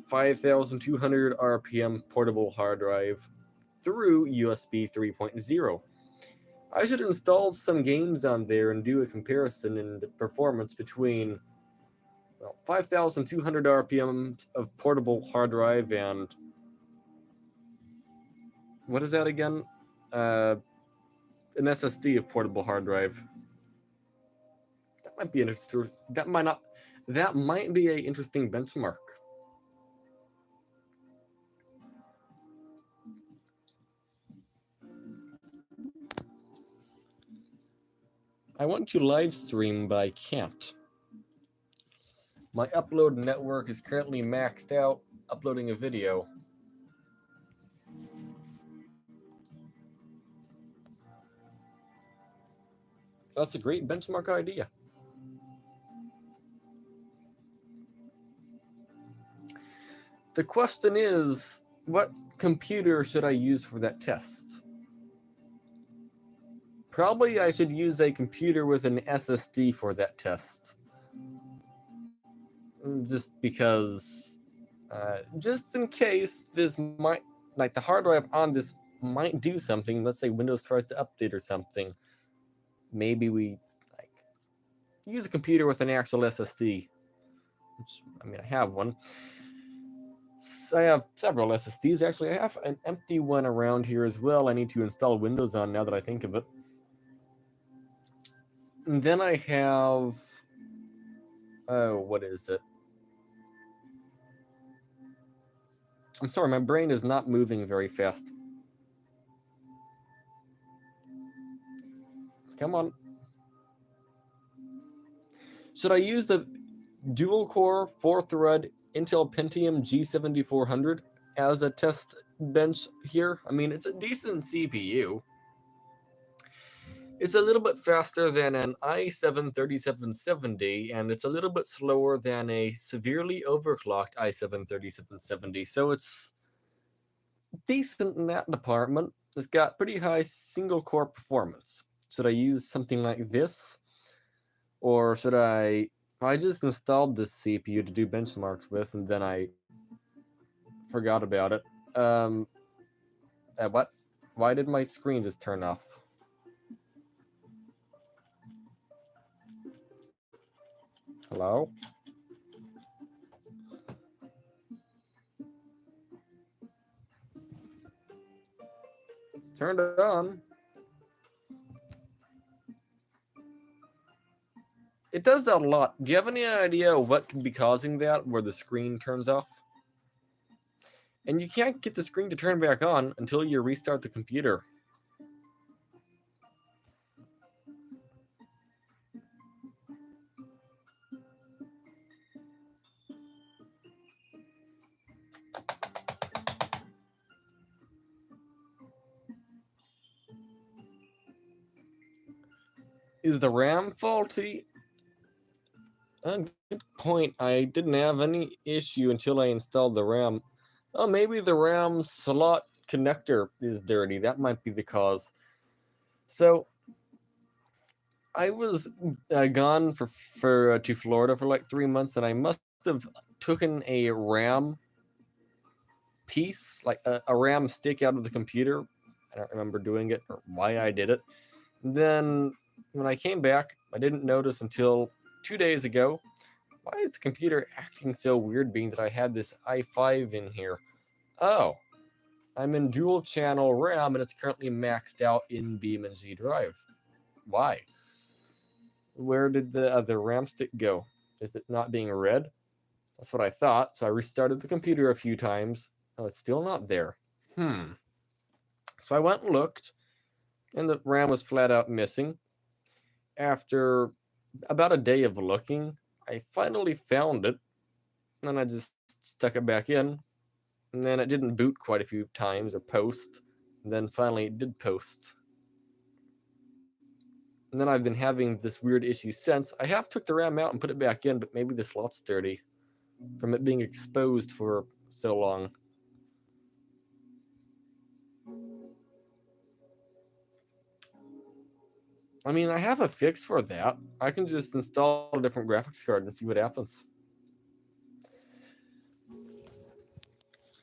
5,200 RPM portable hard drive through USB 3.0. I should install some games on there and do a comparison in the performance between 5,200 RPM of portable hard drive and what is that again? An SSD of portable hard drive. That might be an interesting. That might not. That might be an interesting benchmark. I want to live stream, but I can't. My upload network is currently maxed out uploading a video. That's a great benchmark idea. The question is, what computer should I use for that test? Probably I should use a computer with an SSD for that test. Just because, just in case this might, like the hard drive on this might do something. Let's say Windows tries to update or something. Maybe we like use a computer with an actual SSD. Which, I mean, I have one. I have several SSDs. Actually, I have an empty one around here as well. I need to install Windows on now that I think of it. And then I have, oh, what is it? I'm sorry, my brain is not moving very fast. Come on. Should I use the dual-core 4-thread Intel Pentium G7400 as a test bench here? I mean, it's a decent CPU. It's a little bit faster than an i7-3770, and it's a little bit slower than a severely overclocked i7-3770. So it's decent in that department. It's got pretty high single-core performance. Should I use something like this? Or should I just installed this CPU to do benchmarks with, and then I forgot about it. What? Why did my screen just turn off? Hello? It's turned it on. It does that a lot. Do you have any idea what could be causing that, where the screen turns off? And you can't get the screen to turn back on until you restart the computer. Is the RAM faulty? Good point. I didn't have any issue until I installed the RAM. Oh, maybe the RAM slot connector is dirty. That might be the cause. So I was gone to Florida for like 3 months, and I must have taken a RAM piece, like a RAM stick, out of the computer. I don't remember doing it or why I did it. And then when I came back, I didn't notice until 2 days ago. Why is the computer acting so weird, being that I had this i5 in here? Oh, I'm in dual channel RAM and it's currently maxed out in BeamNG Drive. Why? Where did the other RAM stick go? Is it not being read? That's what I thought, so I restarted the computer a few times. Oh, it's still not there. So I went and looked, and the RAM was flat out missing. After about a day of looking, I finally found it, and I just stuck it back in, and then it didn't boot quite a few times or post, and then finally it did post. And then I've been having this weird issue since. I have took the RAM out and put it back in, but maybe the slot's dirty from it being exposed for so long. I mean, I have a fix for that. I can just install a different graphics card and see what happens.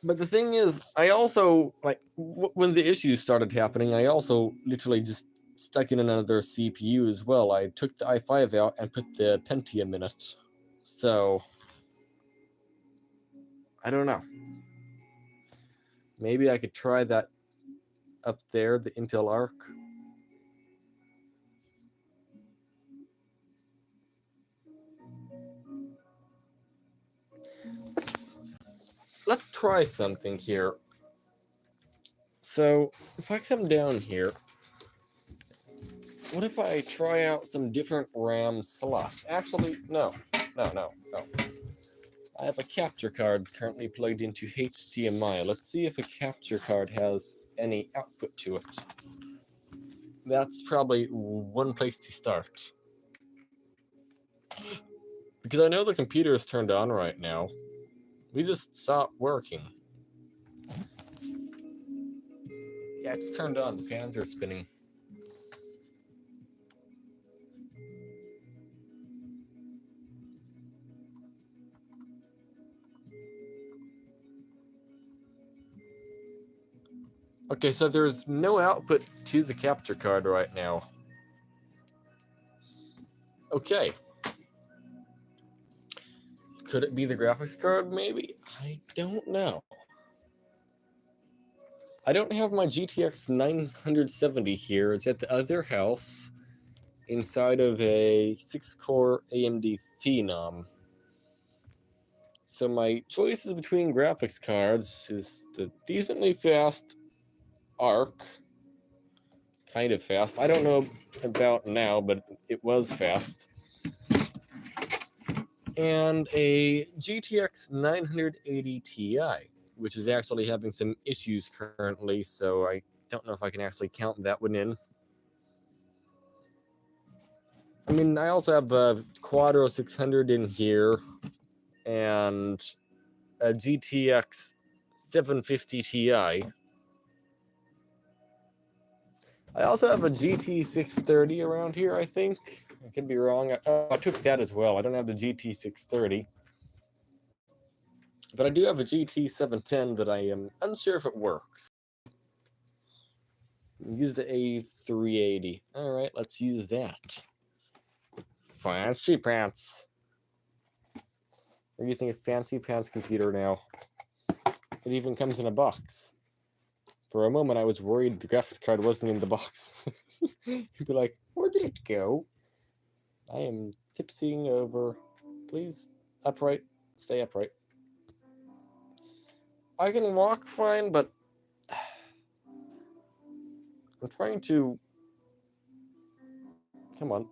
But the thing is, I also, like, when the issues started happening, I also literally just stuck in another CPU as well. I took the i5 out and put the Pentium in it. So, I don't know. Maybe I could try that up there, the Intel Arc. Let's try something here. So, if I come down here, what if I try out some different RAM slots? Actually, no. I have a capture card currently plugged into HDMI. Let's see if a capture card has any output to it. That's probably one place to start. Because I know the computer is turned on right now. We just stopped working. Yeah, it's turned on. The fans are spinning. Okay, so there's no output to the capture card right now. Okay. Could it be the graphics card, maybe? I don't know. I don't have my GTX 970 here. It's at the other house inside of a 6-core AMD Phenom. So my choices between graphics cards is the decently fast Arc. Kind of fast. I don't know about now, but it was fast. And a GTX 980 Ti, which is actually having some issues currently, so I don't know if I can actually count that one in. I mean, I also have a Quadro 600 in here, and a GTX 750 Ti. I also have a GT 630 around here, I think. I could be wrong. I took that as well. I don't have the GT 630. But I do have a GT 710 that I am unsure if it works. Use the A380. Alright, let's use that. Fancy pants. We're using a fancy pants computer now. It even comes in a box. For a moment, I was worried the graphics card wasn't in the box. You'd be like, where did it go? I am tipsying over. Please, upright. Stay upright. I can walk fine, but I'm trying to... Come on.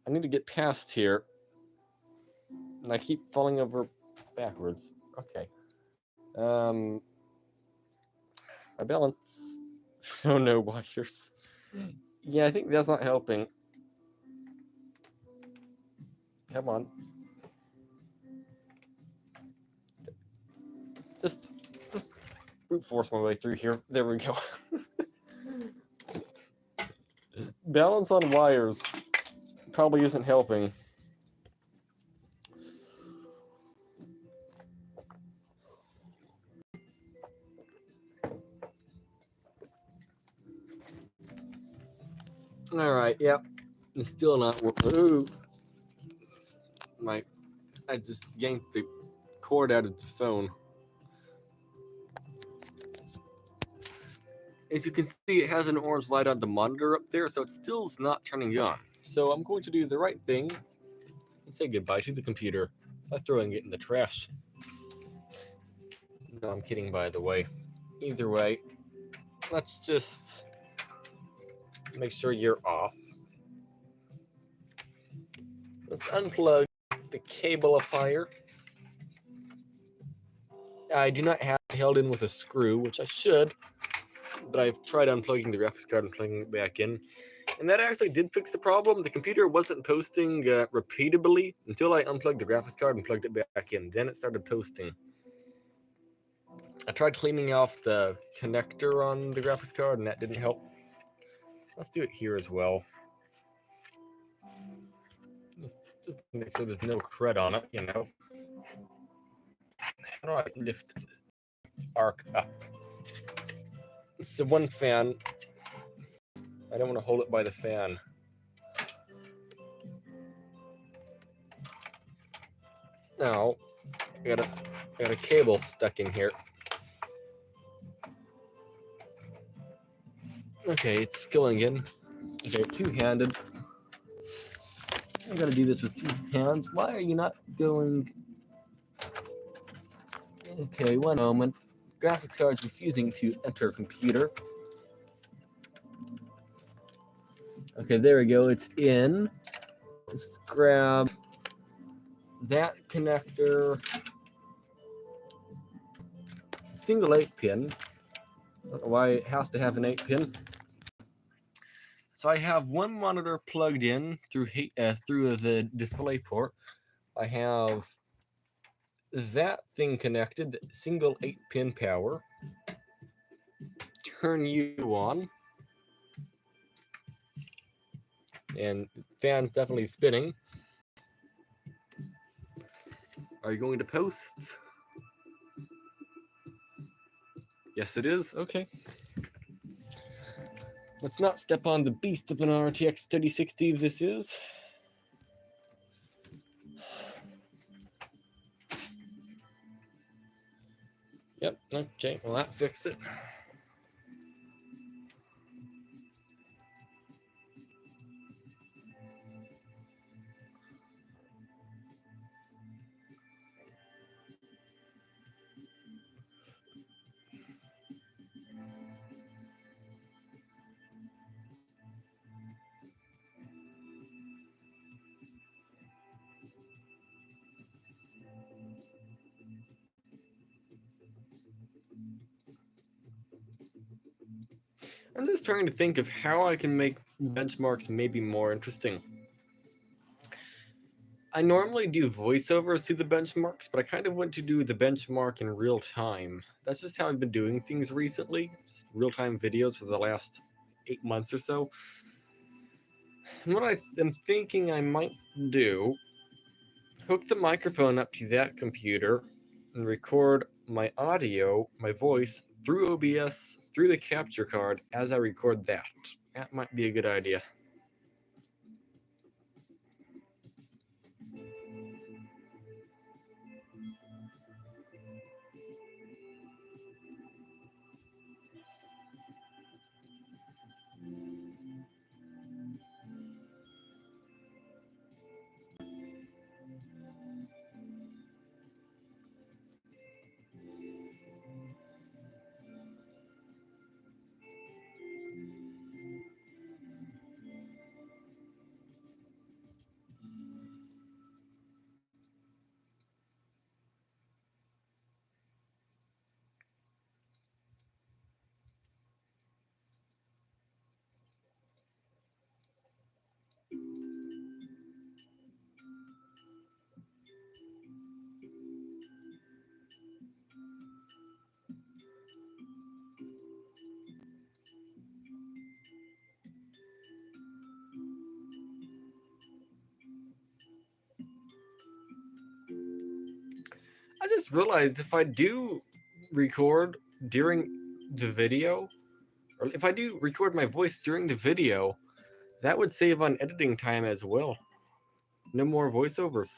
I need to get past here. And I keep falling over backwards. Okay. My balance. Oh no, wires. Yeah, I think that's not helping. Come on. Just brute force my way through here. There we go. Balance on wires probably isn't helping. All right, yep. It's still not working. I just yanked the cord out of the phone. As you can see, it has an orange light on the monitor up there, so it still is not turning on. So I'm going to do the right thing and say goodbye to the computer by throwing it in the trash. No, I'm kidding, by the way. Either way, let's just make sure you're off. Let's unplug the cableifier. I do not have it held in with a screw, which I should, but I've tried unplugging the graphics card and plugging it back in. And that actually did fix the problem. The computer wasn't posting repeatably until I unplugged the graphics card and plugged it back in. Then it started posting. I tried cleaning off the connector on the graphics card and that didn't help. Let's do it here as well. Just make sure there's no crud on it, you know. How do I lift arc up? It's the one fan. I don't want to hold it by the fan. Now, I got a cable stuck in here. Okay, it's going in. Okay, two-handed. I gotta do this with two hands. Why are you not going? Okay, one moment. Graphics card's refusing to enter computer. Okay, there we go. It's in. Let's grab that connector. Single 8-pin. I don't know why it has to have an 8-pin. So I have one monitor plugged in through the display port. I have that thing connected, single 8-pin power. Turn you on. And fan's definitely spinning. Are you going to post? Yes, it is. Okay. Let's not step on the beast of an RTX 3060 this is. Yep, okay, well that fixed it. I'm just trying to think of how I can make benchmarks maybe more interesting. I normally do voiceovers to the benchmarks, but I kind of want to do the benchmark in real time. That's just how I've been doing things recently, just real-time videos for the last 8 months or so. And what I am thinking I might do, hook the microphone up to that computer and record my audio, my voice, through OBS, through the capture card as I record that. That might be a good idea. just realized if I do record during the video, or if I do record my voice during the video, that would save on editing time as well. No more voiceovers.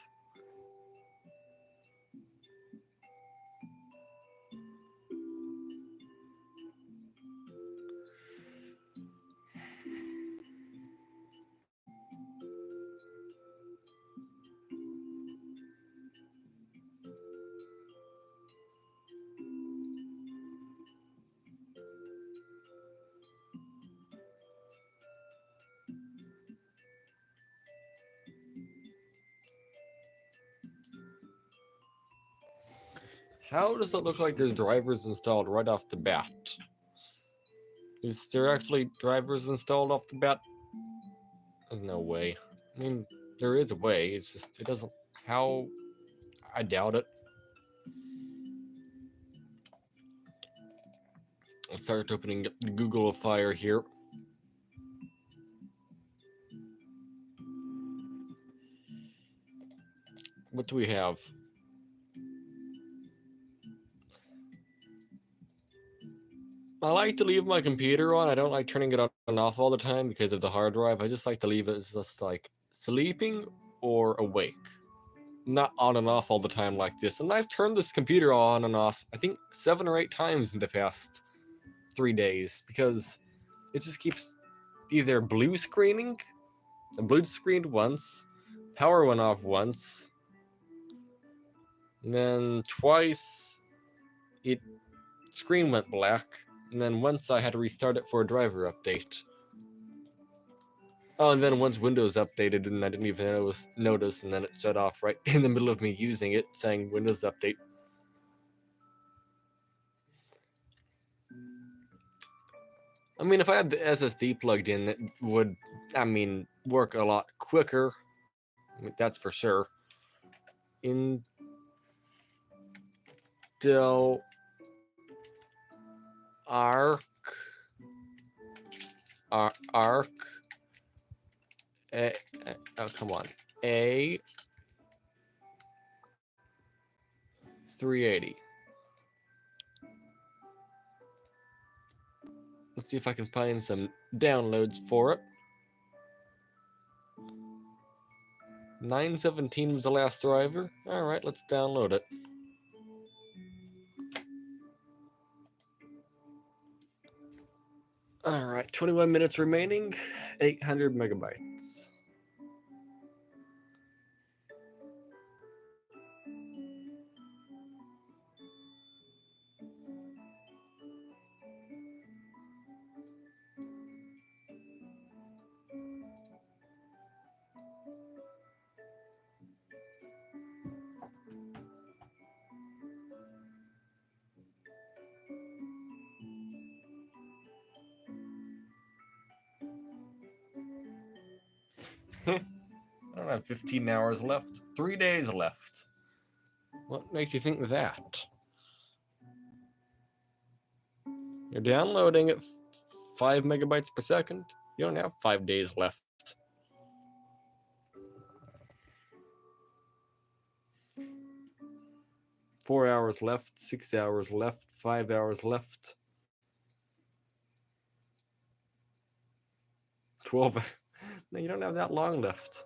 How does it look like there's drivers installed right off the bat? Is there actually drivers installed off the bat? There's no way. I mean, there is a way, it's just, it doesn't, how, I doubt it. I'll start opening up the Google Fire here. What do we have? I like to leave my computer on. I don't like turning it on and off all the time because of the hard drive. I just like to leave it as just like sleeping or awake. Not on and off all the time like this. And I've turned this computer on and off, I think 7 or 8 times in the past 3 days because it just keeps either blue screened once, power went off once, and then twice it screen went black, and then once I had to restart it for a driver update. Oh, and then once Windows updated and I didn't even notice, and then it shut off right in the middle of me using it, saying Windows update. I mean, if I had the SSD plugged in, it would, I mean, work a lot quicker. I mean, that's for sure. Intel Arc. Oh, come on. A380. Let's see if I can find some downloads for it. 917 was the last driver. All right, let's download it. All right, 21 minutes remaining, 800 megabytes. I don't have 15 hours left. 3 days left. What makes you think that? You're downloading at 5 megabytes per second. You don't have 5 days left. Four hours left, 6 hours left, 5 hours left. 12. No, you don't have that long left.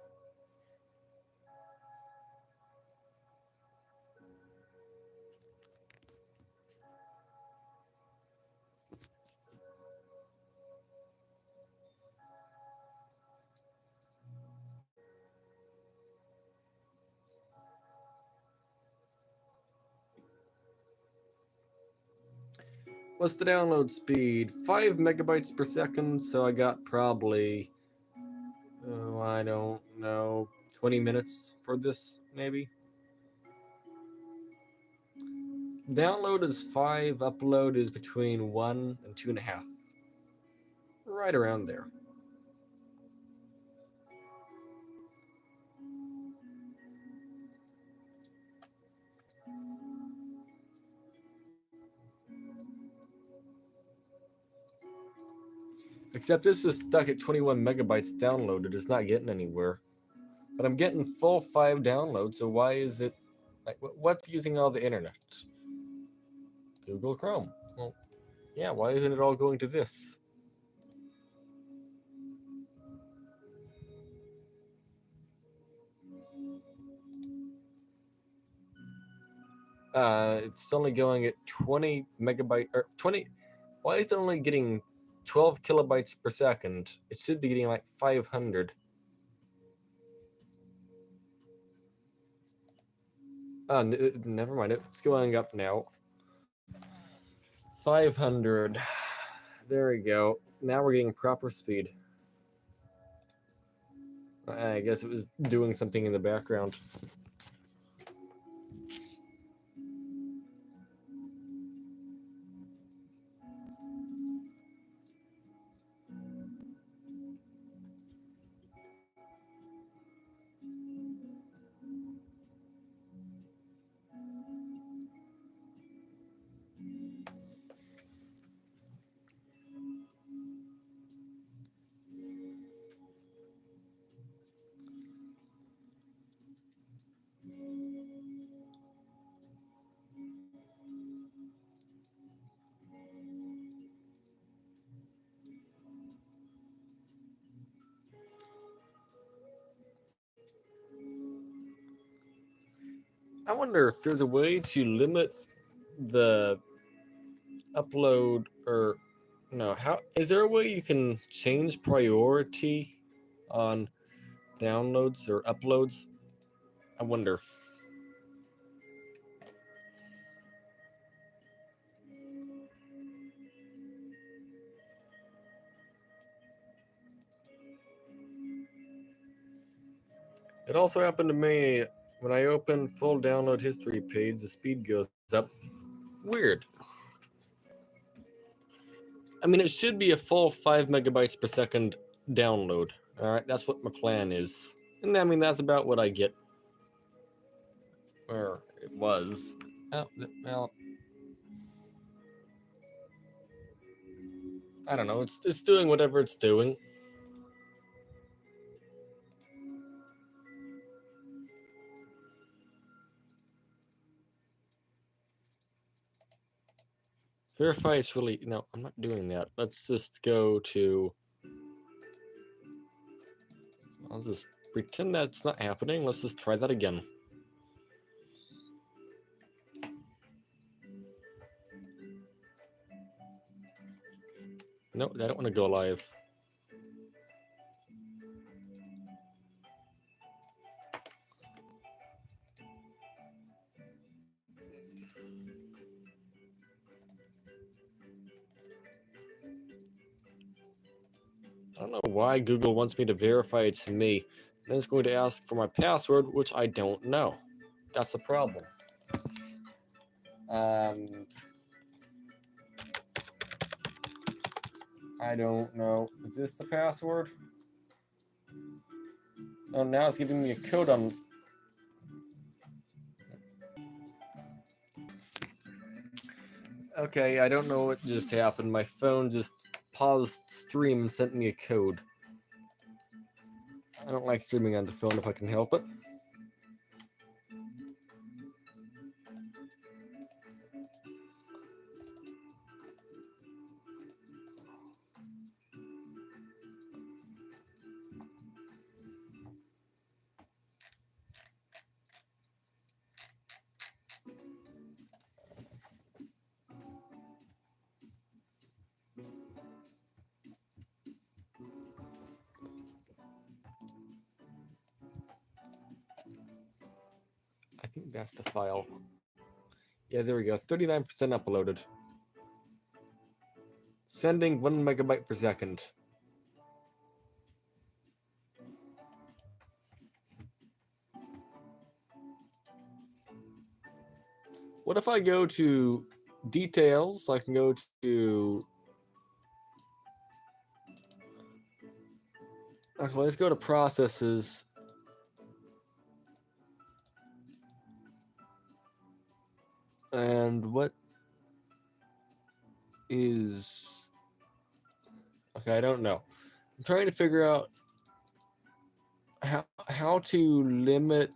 What's the download speed? 5 megabytes per second, so I got probably, oh, I don't know, 20 minutes for this, maybe? Download is 5, upload is between 1 and 2.5. Right around there. Except this is stuck at 21 megabytes downloaded. It's not getting anywhere. But I'm getting full 5 downloads, so why is it Like, what's using all the internet? Google Chrome. Well, yeah, why isn't it all going to this? It's only going at 20 megabyte or 20. Why is it only getting 12 kilobytes per second? It should be getting like 500. Never mind. It's going up now. 500. There we go. Now we're getting proper speed. I guess it was doing something in the background. I wonder if there's a way to limit the upload or no, how is there a way you can change priority on downloads or uploads? I wonder. It also happened to me when I open full download history page, the speed goes up. Weird. I mean, it should be a full 5 megabytes per second download. All right, that's what my plan is. And I mean, that's about what I get. Where it was. Oh, well, I don't know. It's doing whatever it's doing. Verify is really no. I'm not doing that. Let's just go to. I'll just pretend that's not happening. Let's just try that again. No, I don't want to go live. I don't know why Google wants me to verify it's me. Then it's going to ask for my password, which I don't know. That's the problem. I don't know. Is this the password? Oh, now it's giving me a code on. Okay, I don't know what just happened. My phone just paused stream and sent me a code. I don't like streaming on the phone if I can help it. I think that's the file. Yeah, there we go. 39% uploaded. Sending 1 megabyte per second. What if I go to details? I can go to. Actually, let's go to processes. And what is. Okay, I don't know. I'm trying to figure out how to limit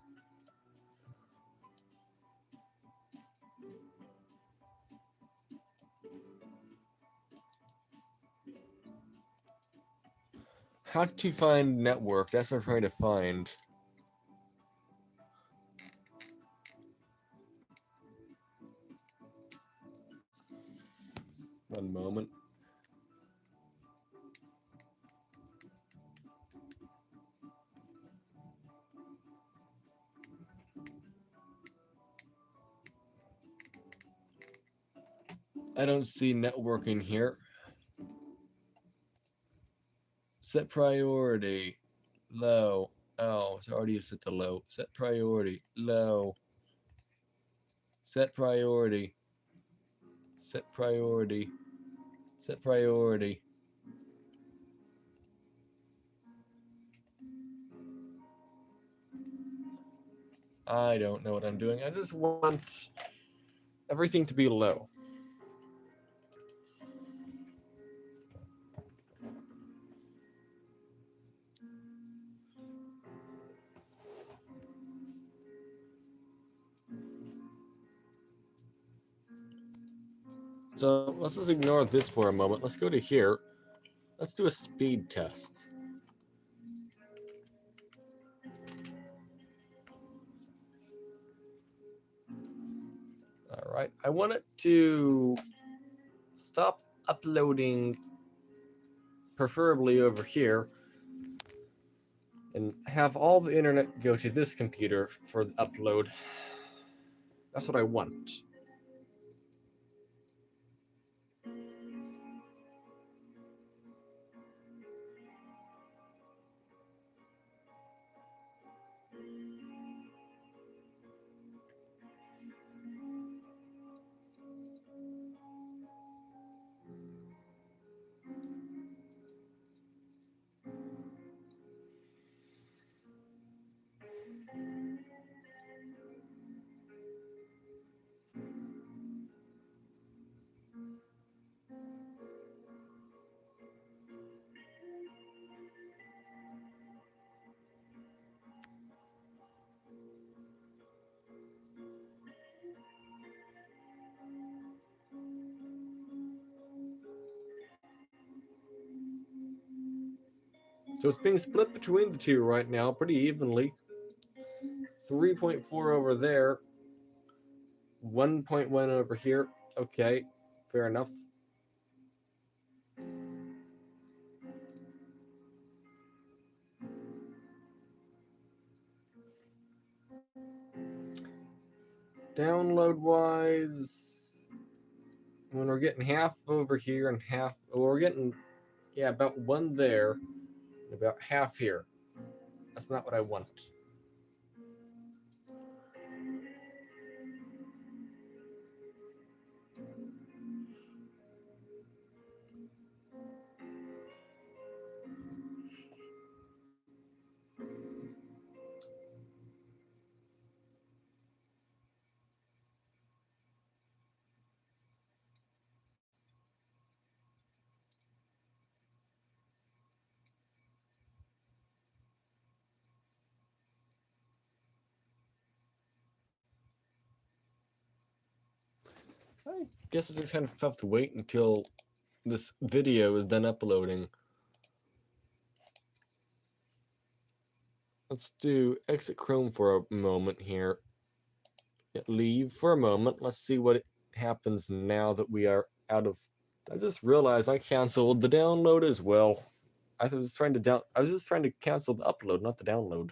How to find network? That's what I'm trying to find. One moment. I don't see networking here. Set priority. Low. Oh, it's already set to low. Set priority. Low. Set priority. Set priority. Set priority. I don't know what I'm doing. I just want everything to be low. So let's just ignore this for a moment. Let's go to here. Let's do a speed test. All right. I want it to stop uploading, preferably over here, and have all the internet go to this computer for the upload. That's what I want. So it's being split between the two right now pretty evenly. 3.4 over there, 1.1 over here. Okay, fair enough. Download wise, when we're getting half over here and half, we're getting, yeah, about one there, and about half here. That's not what I want. I guess I just kind of have to wait until this video is done uploading. Let's do exit Chrome for a moment here. Leave for a moment. Let's see what happens now that we are out of. I just realized I canceled the download as well. I was just trying to cancel the upload, not the download.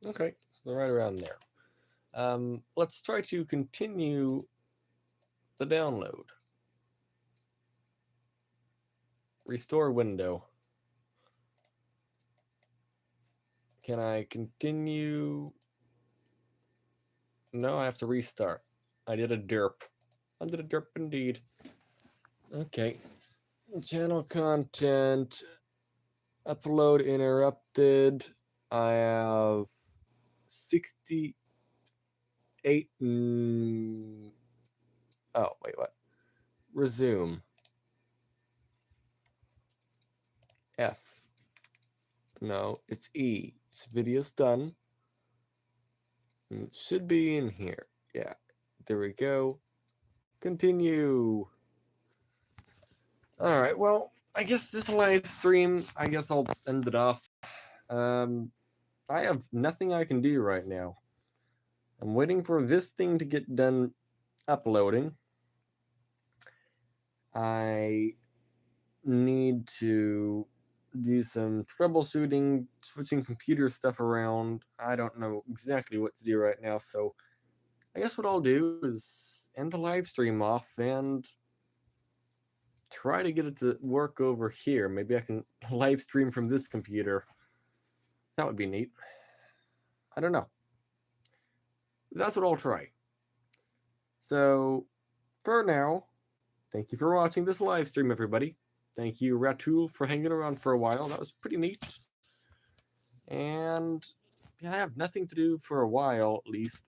Okay, so right around there. Let's try to continue the download. Restore window. Can I continue? No, I have to restart. I did a derp. I did a derp indeed. Okay. channel content, upload interrupted. I have 68. Oh, wait, what? Resume. F. No, it's E. This video's done. It should be in here. Yeah, there we go. Continue. All right, well, I guess this live stream, I guess I'll end it off. I have nothing I can do right now. I'm waiting for this thing to get done uploading. I need to do some troubleshooting, switching computer stuff around. I don't know exactly what to do right now, so I guess what I'll do is end the live stream off and try to get it to work over here. Maybe I can live stream from this computer. That would be neat. I don't know. That's what I'll try. So, for now, thank you for watching this live stream, everybody. Thank you, Ratul, for hanging around for a while. That was pretty neat. And yeah, I have nothing to do for a while, at least,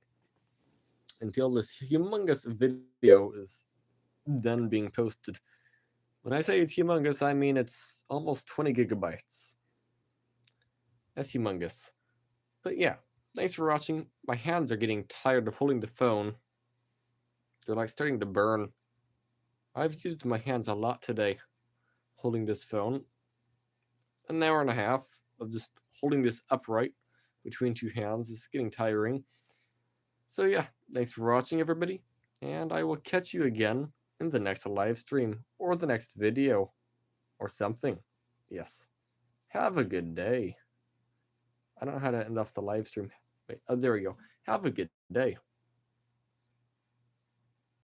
until this humongous video is done being posted. When I say it's humongous, I mean it's almost 20 gigabytes. That's humongous. But yeah, thanks for watching. My hands are getting tired of holding the phone. They're like starting to burn. I've used my hands a lot today holding this phone. An hour and a half of just holding this upright between two hands is getting tiring. So yeah, thanks for watching, everybody, and I will catch you again in the next live stream or the next video or something. Yes. Have a good day. I don't know how to end off the live stream. Wait, oh, there we go. Have a good day.